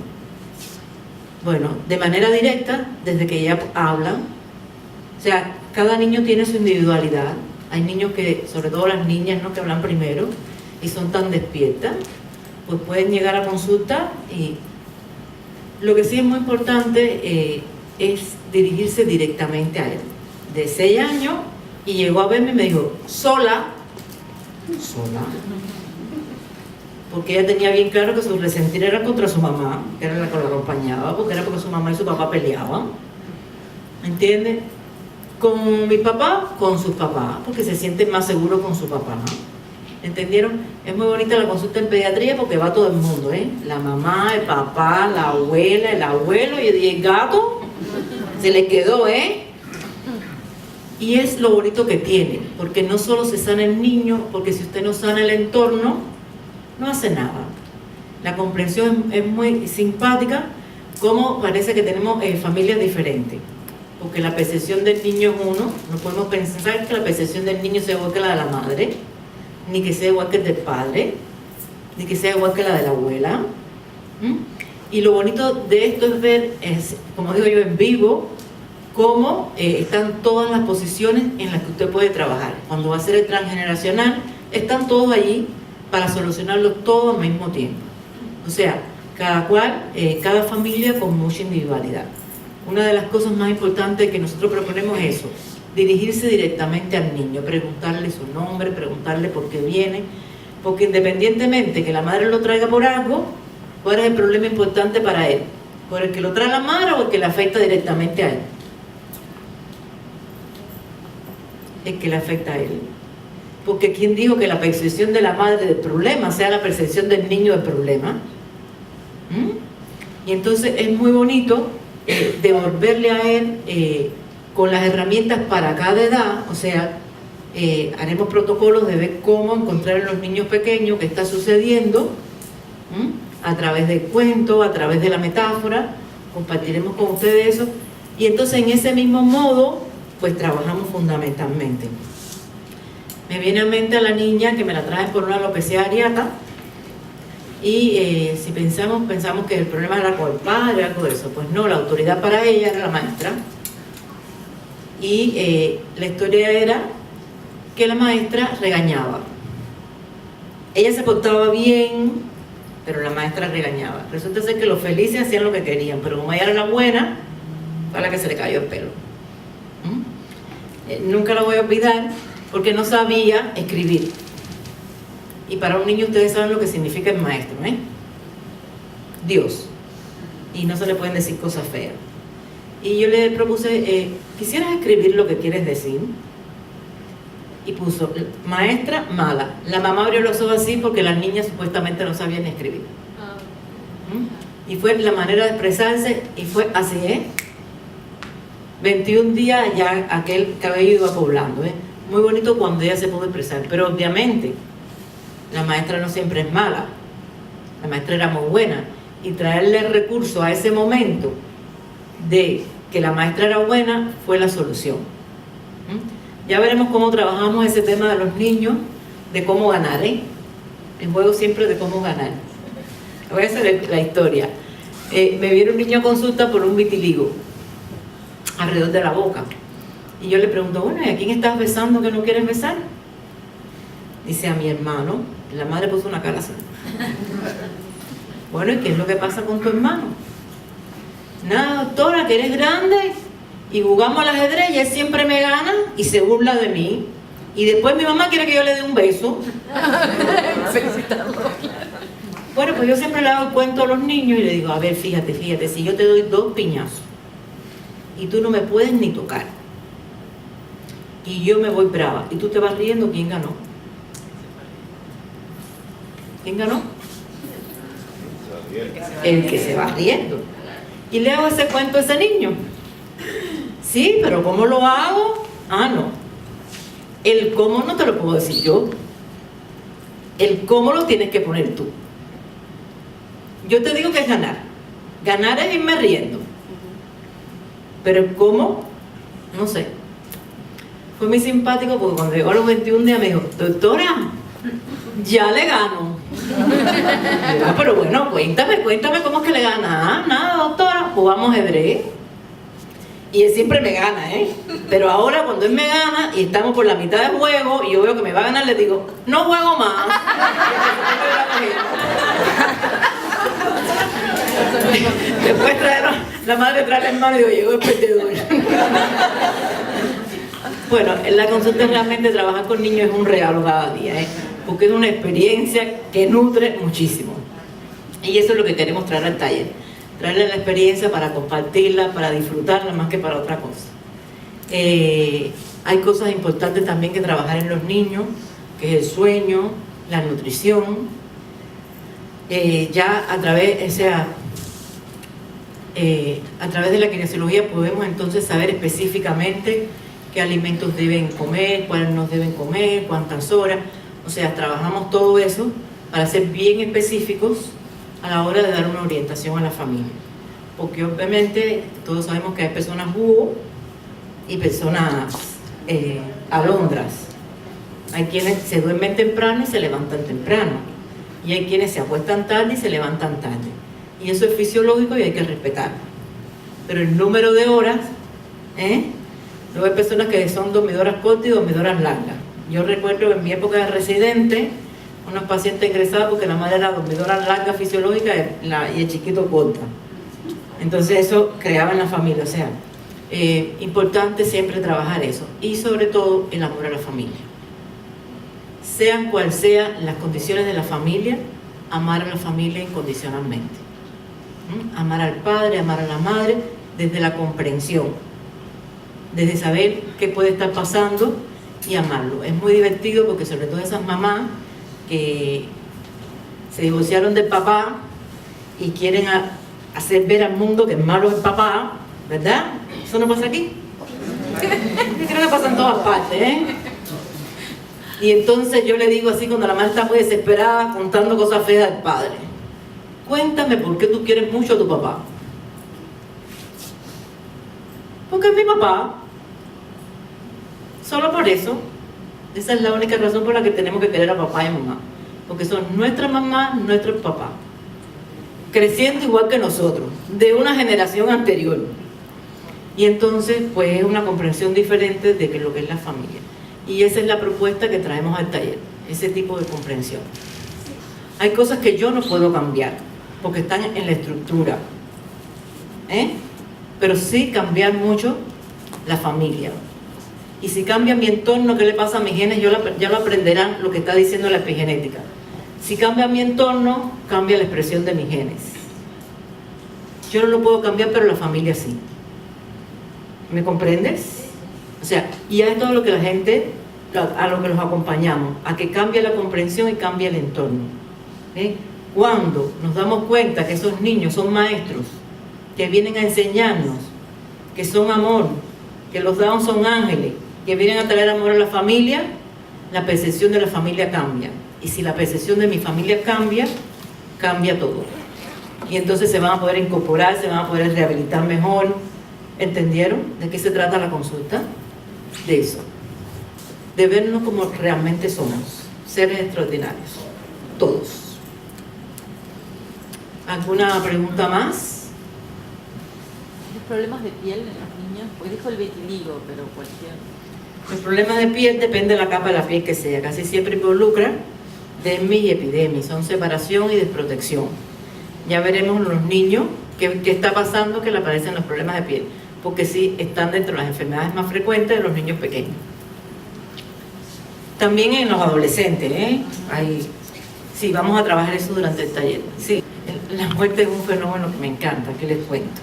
Bueno, de manera directa, desde que ya hablan. O sea, cada niño tiene su individualidad. Hay niños que, sobre todo las niñas, ¿no?, que hablan primero y son tan despiertas, pues pueden llegar a consulta. Y lo que sí es muy importante es dirigirse directamente a él. De 6 años, y llegó a verme y me dijo, sola. porque ella tenía bien claro que su resentir era contra su mamá, que era la que lo acompañaba, porque era porque su mamá y su papá peleaban. ¿Entiendes? Con mi papá, con sus papás, porque se sienten más seguros con su papá. ¿Entendieron? Es muy bonita la consulta en pediatría porque va todo el mundo, ¿eh? La mamá, el papá, la abuela, el abuelo y el gato se le quedó, ¿eh? Y es lo bonito que tiene, porque no solo se sana el niño, porque si usted no sana el entorno, no hace nada. La comprensión es muy simpática, como parece que tenemos familias diferentes, porque la percepción del niño es uno, no podemos pensar que la percepción del niño sea igual que la de la madre, ni que sea igual que el del padre, ni que sea igual que la de la abuela. Y lo bonito de esto es ver, como digo yo, en vivo, cómo están todas las posiciones en las que usted puede trabajar. Cuando va a ser el transgeneracional, están todos allí para solucionarlo todo al mismo tiempo. O sea, cada cual, cada familia con mucha individualidad. Una de las cosas más importantes que nosotros proponemos es eso, dirigirse directamente al niño, preguntarle su nombre, preguntarle por qué viene, porque independientemente que la madre lo traiga por algo, ¿cuál es el problema importante para él? ¿Por el que lo trae la madre o el que le afecta directamente a él? El que le afecta a él. Porque ¿quién dijo que la percepción de la madre del problema sea la percepción del niño del problema? Y entonces es muy bonito devolverle a él con las herramientas para cada edad, o sea, haremos protocolos de ver cómo encontrar en los niños pequeños qué está sucediendo, a través del cuento, a través de la metáfora, compartiremos con ustedes eso, y entonces en ese mismo modo, pues trabajamos fundamentalmente. Me viene a mente a la niña que me la traen por una alopecia areata, y si pensamos que el problema era con el padre, algo de eso, pues no, la autoridad para ella era la maestra. Y la historia era que la maestra regañaba. Ella se portaba bien, pero la maestra regañaba. Resulta ser que los felices hacían lo que querían, pero como ella era la buena, fue a la que se le cayó el pelo. Nunca la voy a olvidar porque no sabía escribir. Y para un niño ustedes saben lo que significa el maestro, ¿eh? Dios. Y no se le pueden decir cosas feas. Y yo le propuse, ¿quisieras escribir lo que quieres decir? Y puso, maestra mala. La mamá abrió los ojos así porque las niñas supuestamente no sabían escribir. Y fue la manera de expresarse y fue así, 21 días ya aquel cabello iba poblando, Muy bonito cuando ella se pudo expresar, pero obviamente la maestra no siempre es mala. La maestra era muy buena y traerle el recurso a ese momento de que la maestra era buena fue la solución. Ya veremos cómo trabajamos ese tema de los niños, de cómo ganar, El juego siempre de cómo ganar. Voy a hacer la historia. Me viene un niño a consulta por un vitiligo alrededor de la boca. Y yo le pregunto, bueno, ¿y a quién estás besando que no quieres besar? Dice, a mi hermano. La madre puso una cara así. Bueno, ¿y qué es lo que pasa con tu hermano? Nada, doctora, que eres grande y jugamos al ajedrez y él siempre me gana y se burla de mí. Y después mi mamá quiere que yo le dé un beso. Bueno, pues yo siempre le hago el cuento a los niños y le digo, a ver, fíjate, si yo te doy 2 piñazos y tú no me puedes ni tocar y yo me voy brava y tú te vas riendo, ¿quién ganó? ¿Quién ganó? El que se va riendo. Y le hago ese cuento a ese niño. Sí, pero ¿cómo lo hago? Ah, no. El cómo no te lo puedo decir yo. El cómo lo tienes que poner tú. Yo te digo que es ganar. Ganar es irme riendo. Pero el cómo, no sé. Fue muy simpático porque cuando llegó a los 21 días me dijo, doctora, ya le gano. Yo, pero bueno, cuéntame cómo es que le gana. Nada, doctora, jugamos ajedrez. Y él siempre me gana, Pero ahora cuando él me gana y estamos por la mitad del juego y yo veo que me va a ganar, le digo, no juego más. Después la madre trae al hermano y digo, llegó el perdedor. Bueno, en la consulta realmente trabajar con niños es un regalo cada día, porque es una experiencia que nutre muchísimo. Y eso es lo que queremos traer al taller. Traerle la experiencia para compartirla, para disfrutarla más que para otra cosa. Hay cosas importantes también que trabajar en los niños, que es el sueño, la nutrición. Ya a través de la kinesiología podemos entonces saber específicamente qué alimentos deben comer, cuáles no deben comer, cuántas horas. O sea, trabajamos todo eso para ser bien específicos a la hora de dar una orientación a la familia. Porque obviamente todos sabemos que hay personas búho y personas alondras. Hay quienes se duermen temprano y se levantan temprano. Y hay quienes se acuestan tarde y se levantan tarde. Y eso es fisiológico y hay que respetarlo. Pero el número de horas, luego hay personas que son dormidoras cortas y dormidoras largas. Yo recuerdo en mi época de residente, unos pacientes ingresados porque la madre era dormidora larga fisiológica y el chiquito corta. Entonces eso creaba en la familia. O sea, importante siempre trabajar eso. Y sobre todo el amor a la familia. Sean cual sean las condiciones de la familia, amar a la familia incondicionalmente. Amar al padre, amar a la madre, desde la comprensión, desde saber qué puede estar pasando y amarlo. Es muy divertido porque sobre todo esas mamás que se divorciaron del papá y quieren hacer ver al mundo que es malo el papá, ¿verdad? ¿Eso no pasa aquí? Yo creo que pasa en todas partes, Y entonces yo le digo así cuando la madre está muy desesperada contando cosas feas del padre: cuéntame por qué tú quieres mucho a tu papá. Porque es mi papá. Solo por eso. Esa es la única razón por la que tenemos que querer a papá y mamá. Porque son nuestra mamá, nuestro papá. Creciendo igual que nosotros, de una generación anterior. Y entonces, pues es una comprensión diferente de lo que es la familia. Y esa es la propuesta que traemos al taller, ese tipo de comprensión. Hay cosas que yo no puedo cambiar, porque están en la estructura. Pero sí cambiar mucho la familia. Y si cambia mi entorno, ¿qué le pasa a mis genes? Ya lo aprenderán lo que está diciendo la epigenética. Si cambia mi entorno, cambia la expresión de mis genes. Yo no lo puedo cambiar, pero la familia sí. ¿Me comprendes? O sea, y es todo lo que la gente, a lo que los acompañamos, a que cambie la comprensión y cambie el entorno. Cuando nos damos cuenta que esos niños son maestros, que vienen a enseñarnos, que son amor, que los Down son ángeles, que vienen a traer amor a la familia, la percepción de la familia cambia. Y si la percepción de mi familia cambia, cambia todo. Y entonces se van a poder incorporar, se van a poder rehabilitar mejor. ¿Entendieron de qué se trata la consulta? De eso. De vernos como realmente somos, seres extraordinarios. Todos. ¿Alguna pregunta más? ¿Los problemas de piel en los niños? Pues dijo el vitiligo, pero cualquier... Los problemas de piel depende de la capa de la piel que sea. Casi siempre involucra dermis y epidermis. Son separación y desprotección. Ya veremos los niños qué está pasando que le aparecen los problemas de piel. Porque sí están dentro de las enfermedades más frecuentes de los niños pequeños. También en los adolescentes, sí, vamos a trabajar eso durante el taller. Sí, la muerte es un fenómeno que me encanta, que les cuento.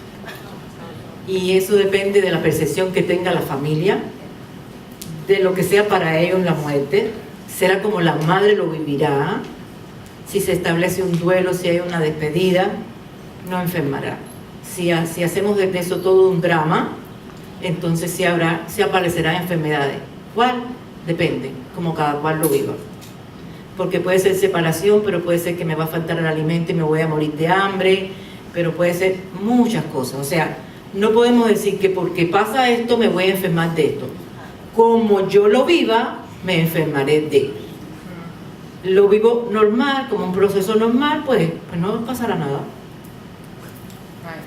Y eso depende de la percepción que tenga la familia, de lo que sea para ellos la muerte. Será como la madre lo vivirá. Si se establece un duelo, si hay una despedida, no enfermará. Si hacemos de eso todo un drama, entonces sí aparecerán enfermedades. ¿Cuál? Depende, como cada cual lo viva. Porque puede ser separación, pero puede ser que me va a faltar el alimento y me voy a morir de hambre, pero puede ser muchas cosas. O sea, no podemos decir que porque pasa esto me voy a enfermar de esto. Como yo lo viva, me enfermaré de. Lo vivo normal, como un proceso normal, pues no pasará nada.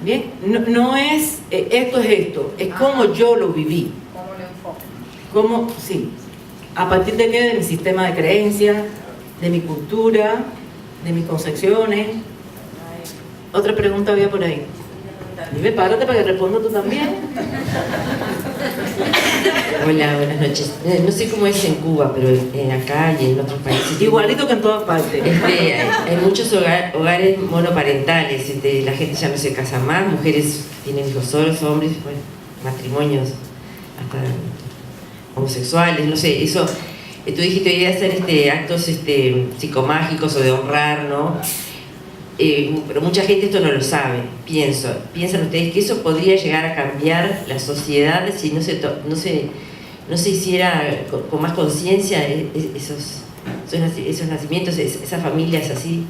Bien, no es esto es esto, es como yo lo viví. ¿Cómo lo enfoco? ¿Cómo? Sí. ¿A partir de qué? De mi sistema de creencias, de mi cultura, de mis concepciones. Otra pregunta había por ahí. Dime, párate para que responda tú también. Hola, buenas noches. No sé cómo es en Cuba, pero acá y en otros países. Igualito que en todas partes. Hay muchos hogares monoparentales, la gente ya no se casa más, mujeres tienen hijos solos, hombres, bueno, matrimonios hasta homosexuales, no sé, eso. Tú dijiste hoy de hacer actos psicomágicos o de honrar, ¿no? Pero mucha gente esto no lo sabe. ¿Piensan ustedes que eso podría llegar a cambiar la sociedad si no se hiciera con más conciencia esos nacimientos, esas familias así,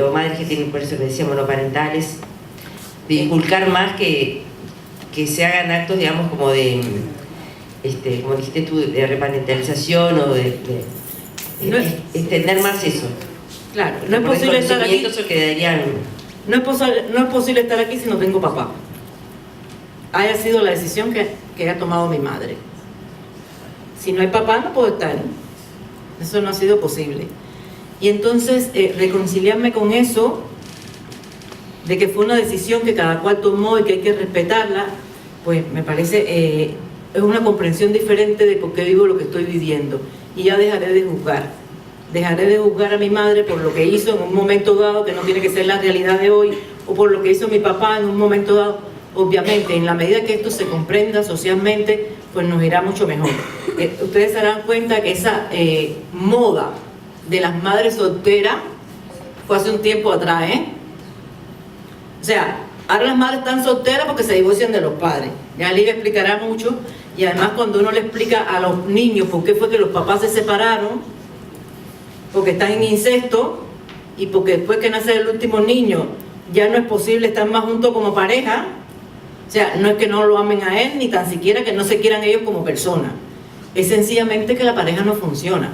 o madres que tienen, por eso le decía, monoparentales, de inculcar más que se hagan actos, digamos, como de, como dijiste tú, de reparentalización o de extender más eso? Claro, no es posible estar aquí. No es posible estar aquí si no tengo papá. Haya sido la decisión que ha tomado mi madre. Si no hay papá, no puedo estar. Eso no ha sido posible. Y entonces, reconciliarme con eso, de que fue una decisión que cada cual tomó y que hay que respetarla, pues me parece, es una comprensión diferente de por qué vivo lo que estoy viviendo. Y ya dejaré de juzgar. Dejaré de juzgar a mi madre por lo que hizo en un momento dado, que no tiene que ser la realidad de hoy, o por lo que hizo mi papá en un momento dado. Obviamente, en la medida que esto se comprenda socialmente, pues nos irá mucho mejor. Ustedes se darán cuenta que esa moda de las madres solteras fue hace un tiempo atrás, ¿eh? O sea, ahora las madres están solteras porque se divorcian de los padres. Ya Lidia explicará mucho, y además cuando uno le explica a los niños por qué fue que los papás se separaron, porque están en incesto y porque después que nace el último niño ya no es posible estar más juntos como pareja. O sea, no es que no lo amen a él, ni tan siquiera que no se quieran ellos como personas. Es sencillamente que la pareja no funciona.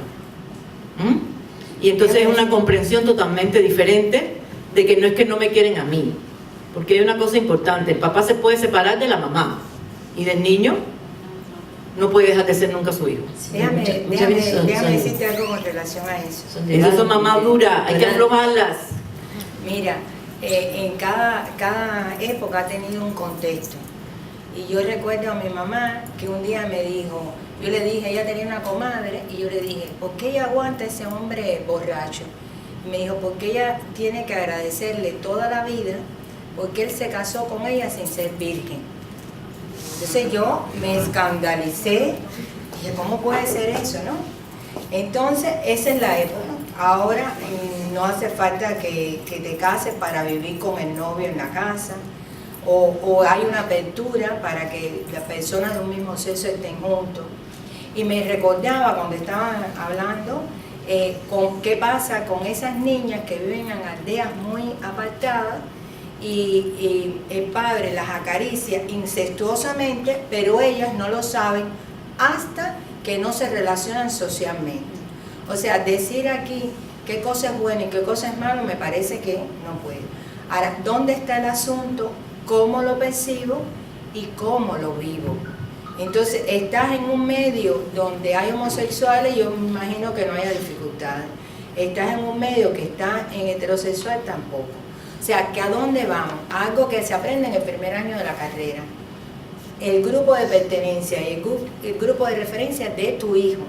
Y entonces es una comprensión totalmente diferente de que no es que no me quieren a mí. Porque hay una cosa importante, el papá se puede separar de la mamá y del niño no puede dejar de ser nunca su hijo. Déjame decirte algo con relación a eso. Esas son mamás duras, hay que aflojarlas. Mira, en cada época ha tenido un contexto. Y yo recuerdo a mi mamá que un día me dijo, yo le dije, ella tenía una comadre, y yo le dije, ¿por qué ella aguanta a ese hombre borracho? Y me dijo, porque ella tiene que agradecerle toda la vida, porque él se casó con ella sin ser virgen. Entonces yo me escandalicé, dije, ¿cómo puede ser eso, no? Entonces, esa es la época. Ahora no hace falta que te cases para vivir con el novio en la casa, o hay una apertura para que las personas de un mismo sexo estén juntos. Y me recordaba cuando estaban hablando, con qué pasa con esas niñas que viven en aldeas muy apartadas, y el padre las acaricia incestuosamente, pero ellas no lo saben hasta que no se relacionan socialmente. O sea, decir aquí qué cosa es buena y qué cosa es malo me parece que no puedo. Ahora, ¿dónde está el asunto? ¿Cómo lo percibo y cómo lo vivo? Entonces, estás en un medio donde hay homosexuales, yo me imagino que no haya dificultades. Estás en un medio que está en heterosexual, tampoco. O sea, ¿que a dónde vamos? Algo que se aprende en el primer año de la carrera. El grupo de pertenencia y el grupo de referencia de tu hijo.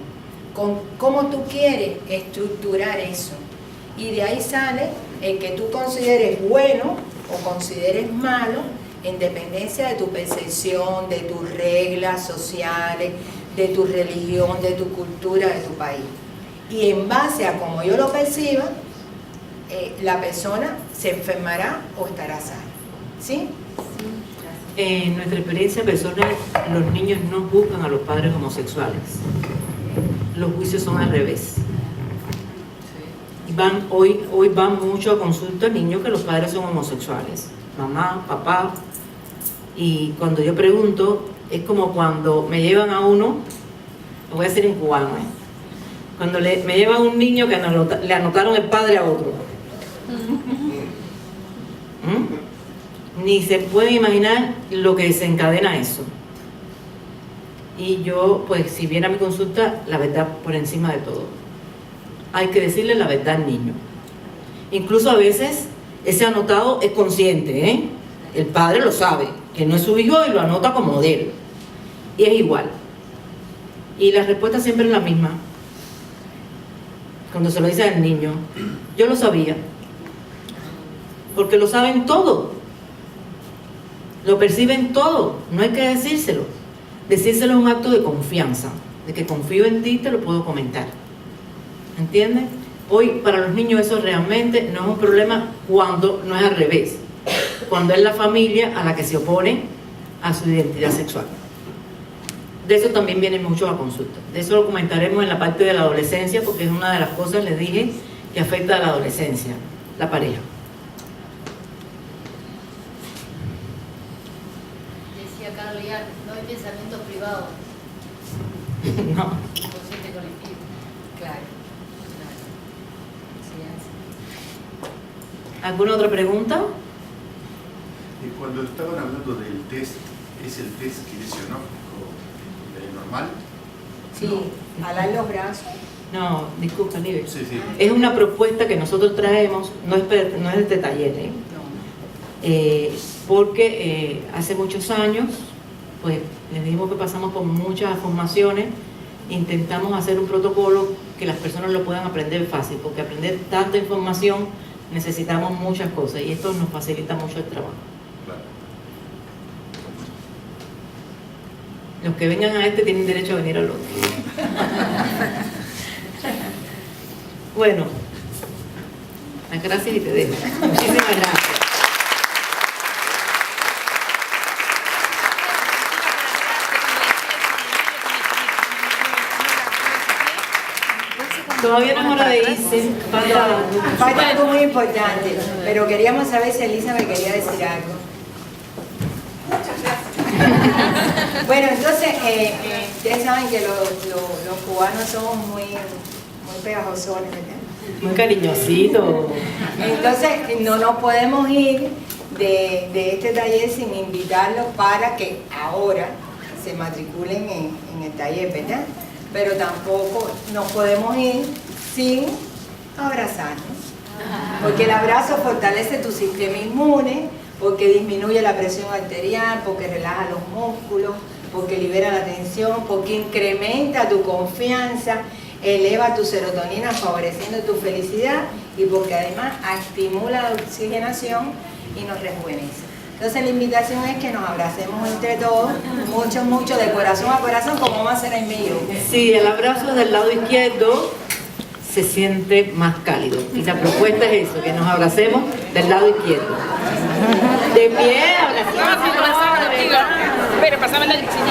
Con cómo tú quieres estructurar eso. Y de ahí sale el que tú consideres bueno o consideres malo, en dependencia de tu percepción, de tus reglas sociales, de tu religión, de tu cultura, de tu país. Y en base a cómo yo lo perciba, la persona se enfermará o estará sana. ¿Sí? En nuestra experiencia personal, los niños no juzgan a los padres homosexuales. Los juicios son al revés. Hoy van mucho a consulta niños que los padres son homosexuales. Mamá, papá. Y cuando yo pregunto, es como cuando me llevan a uno, lo voy a decir en cubano, cuando me llevan a un niño que le anotaron el padre a otro. Ni se puede imaginar lo que desencadena eso. Y yo, pues, si viene a mi consulta, la verdad por encima de todo. Hay que decirle la verdad al niño. Incluso a veces ese anotado es consciente, El padre lo sabe, que no es su hijo y lo anota como de él. Y es igual. Y la respuesta siempre es la misma. Cuando se lo dice al niño, yo lo sabía, porque lo saben todo, lo perciben todo, no hay que decírselo. Decírselo es un acto de confianza, de que confío en ti, te lo puedo comentar. ¿Entiendes? Hoy para los niños eso realmente no es un problema cuando no es al revés, cuando es la familia a la que se opone a su identidad sexual. De eso también viene mucho a consulta. De eso lo comentaremos en la parte de la adolescencia, porque es una de las cosas, les dije, que afecta a la adolescencia, la pareja. Decía Carlia, no hay pensamientos privados, No. consciente colectivo. Claro, claro. Sí, ¿Alguna otra pregunta? Cuando estaban hablando del test, ¿es el test kinesiológico normal? sí, alar los brazos. No, disculpa, Nive. Sí, sí. Es una propuesta que nosotros traemos, no es de este taller, porque hace muchos años, pues les dijimos que pasamos por muchas formaciones, intentamos hacer un protocolo que las personas lo puedan aprender fácil, porque aprender tanta información necesitamos muchas cosas y esto nos facilita mucho el trabajo. Claro. Los que vengan a este tienen derecho a venir al otro. Bueno, las gracias y te dejo. Muchísimas gracias. Todavía no es hora de irse. Falta algo muy importante, pero queríamos saber si Elisa me quería decir algo. Bueno, entonces, ustedes saben que los cubanos somos muy pegajosones, ¿verdad? Muy cariñosito. Entonces, no nos podemos ir de este taller sin invitarlos para que ahora se matriculen en el taller, ¿verdad? Pero tampoco nos podemos ir sin abrazarnos. Porque el abrazo fortalece tu sistema inmune, porque disminuye la presión arterial, porque relaja los músculos, porque libera la tensión, porque incrementa tu confianza, eleva tu serotonina favoreciendo tu felicidad y porque además estimula la oxigenación y nos rejuvenece. Entonces la invitación es que nos abracemos entre todos, mucho, de corazón a corazón, como vamos a hacer en medio. Sí, el abrazo del lado izquierdo se siente más cálido. Y la propuesta es eso, que nos abracemos del lado izquierdo. De pie, abrazamos. Pero pasame la dirección.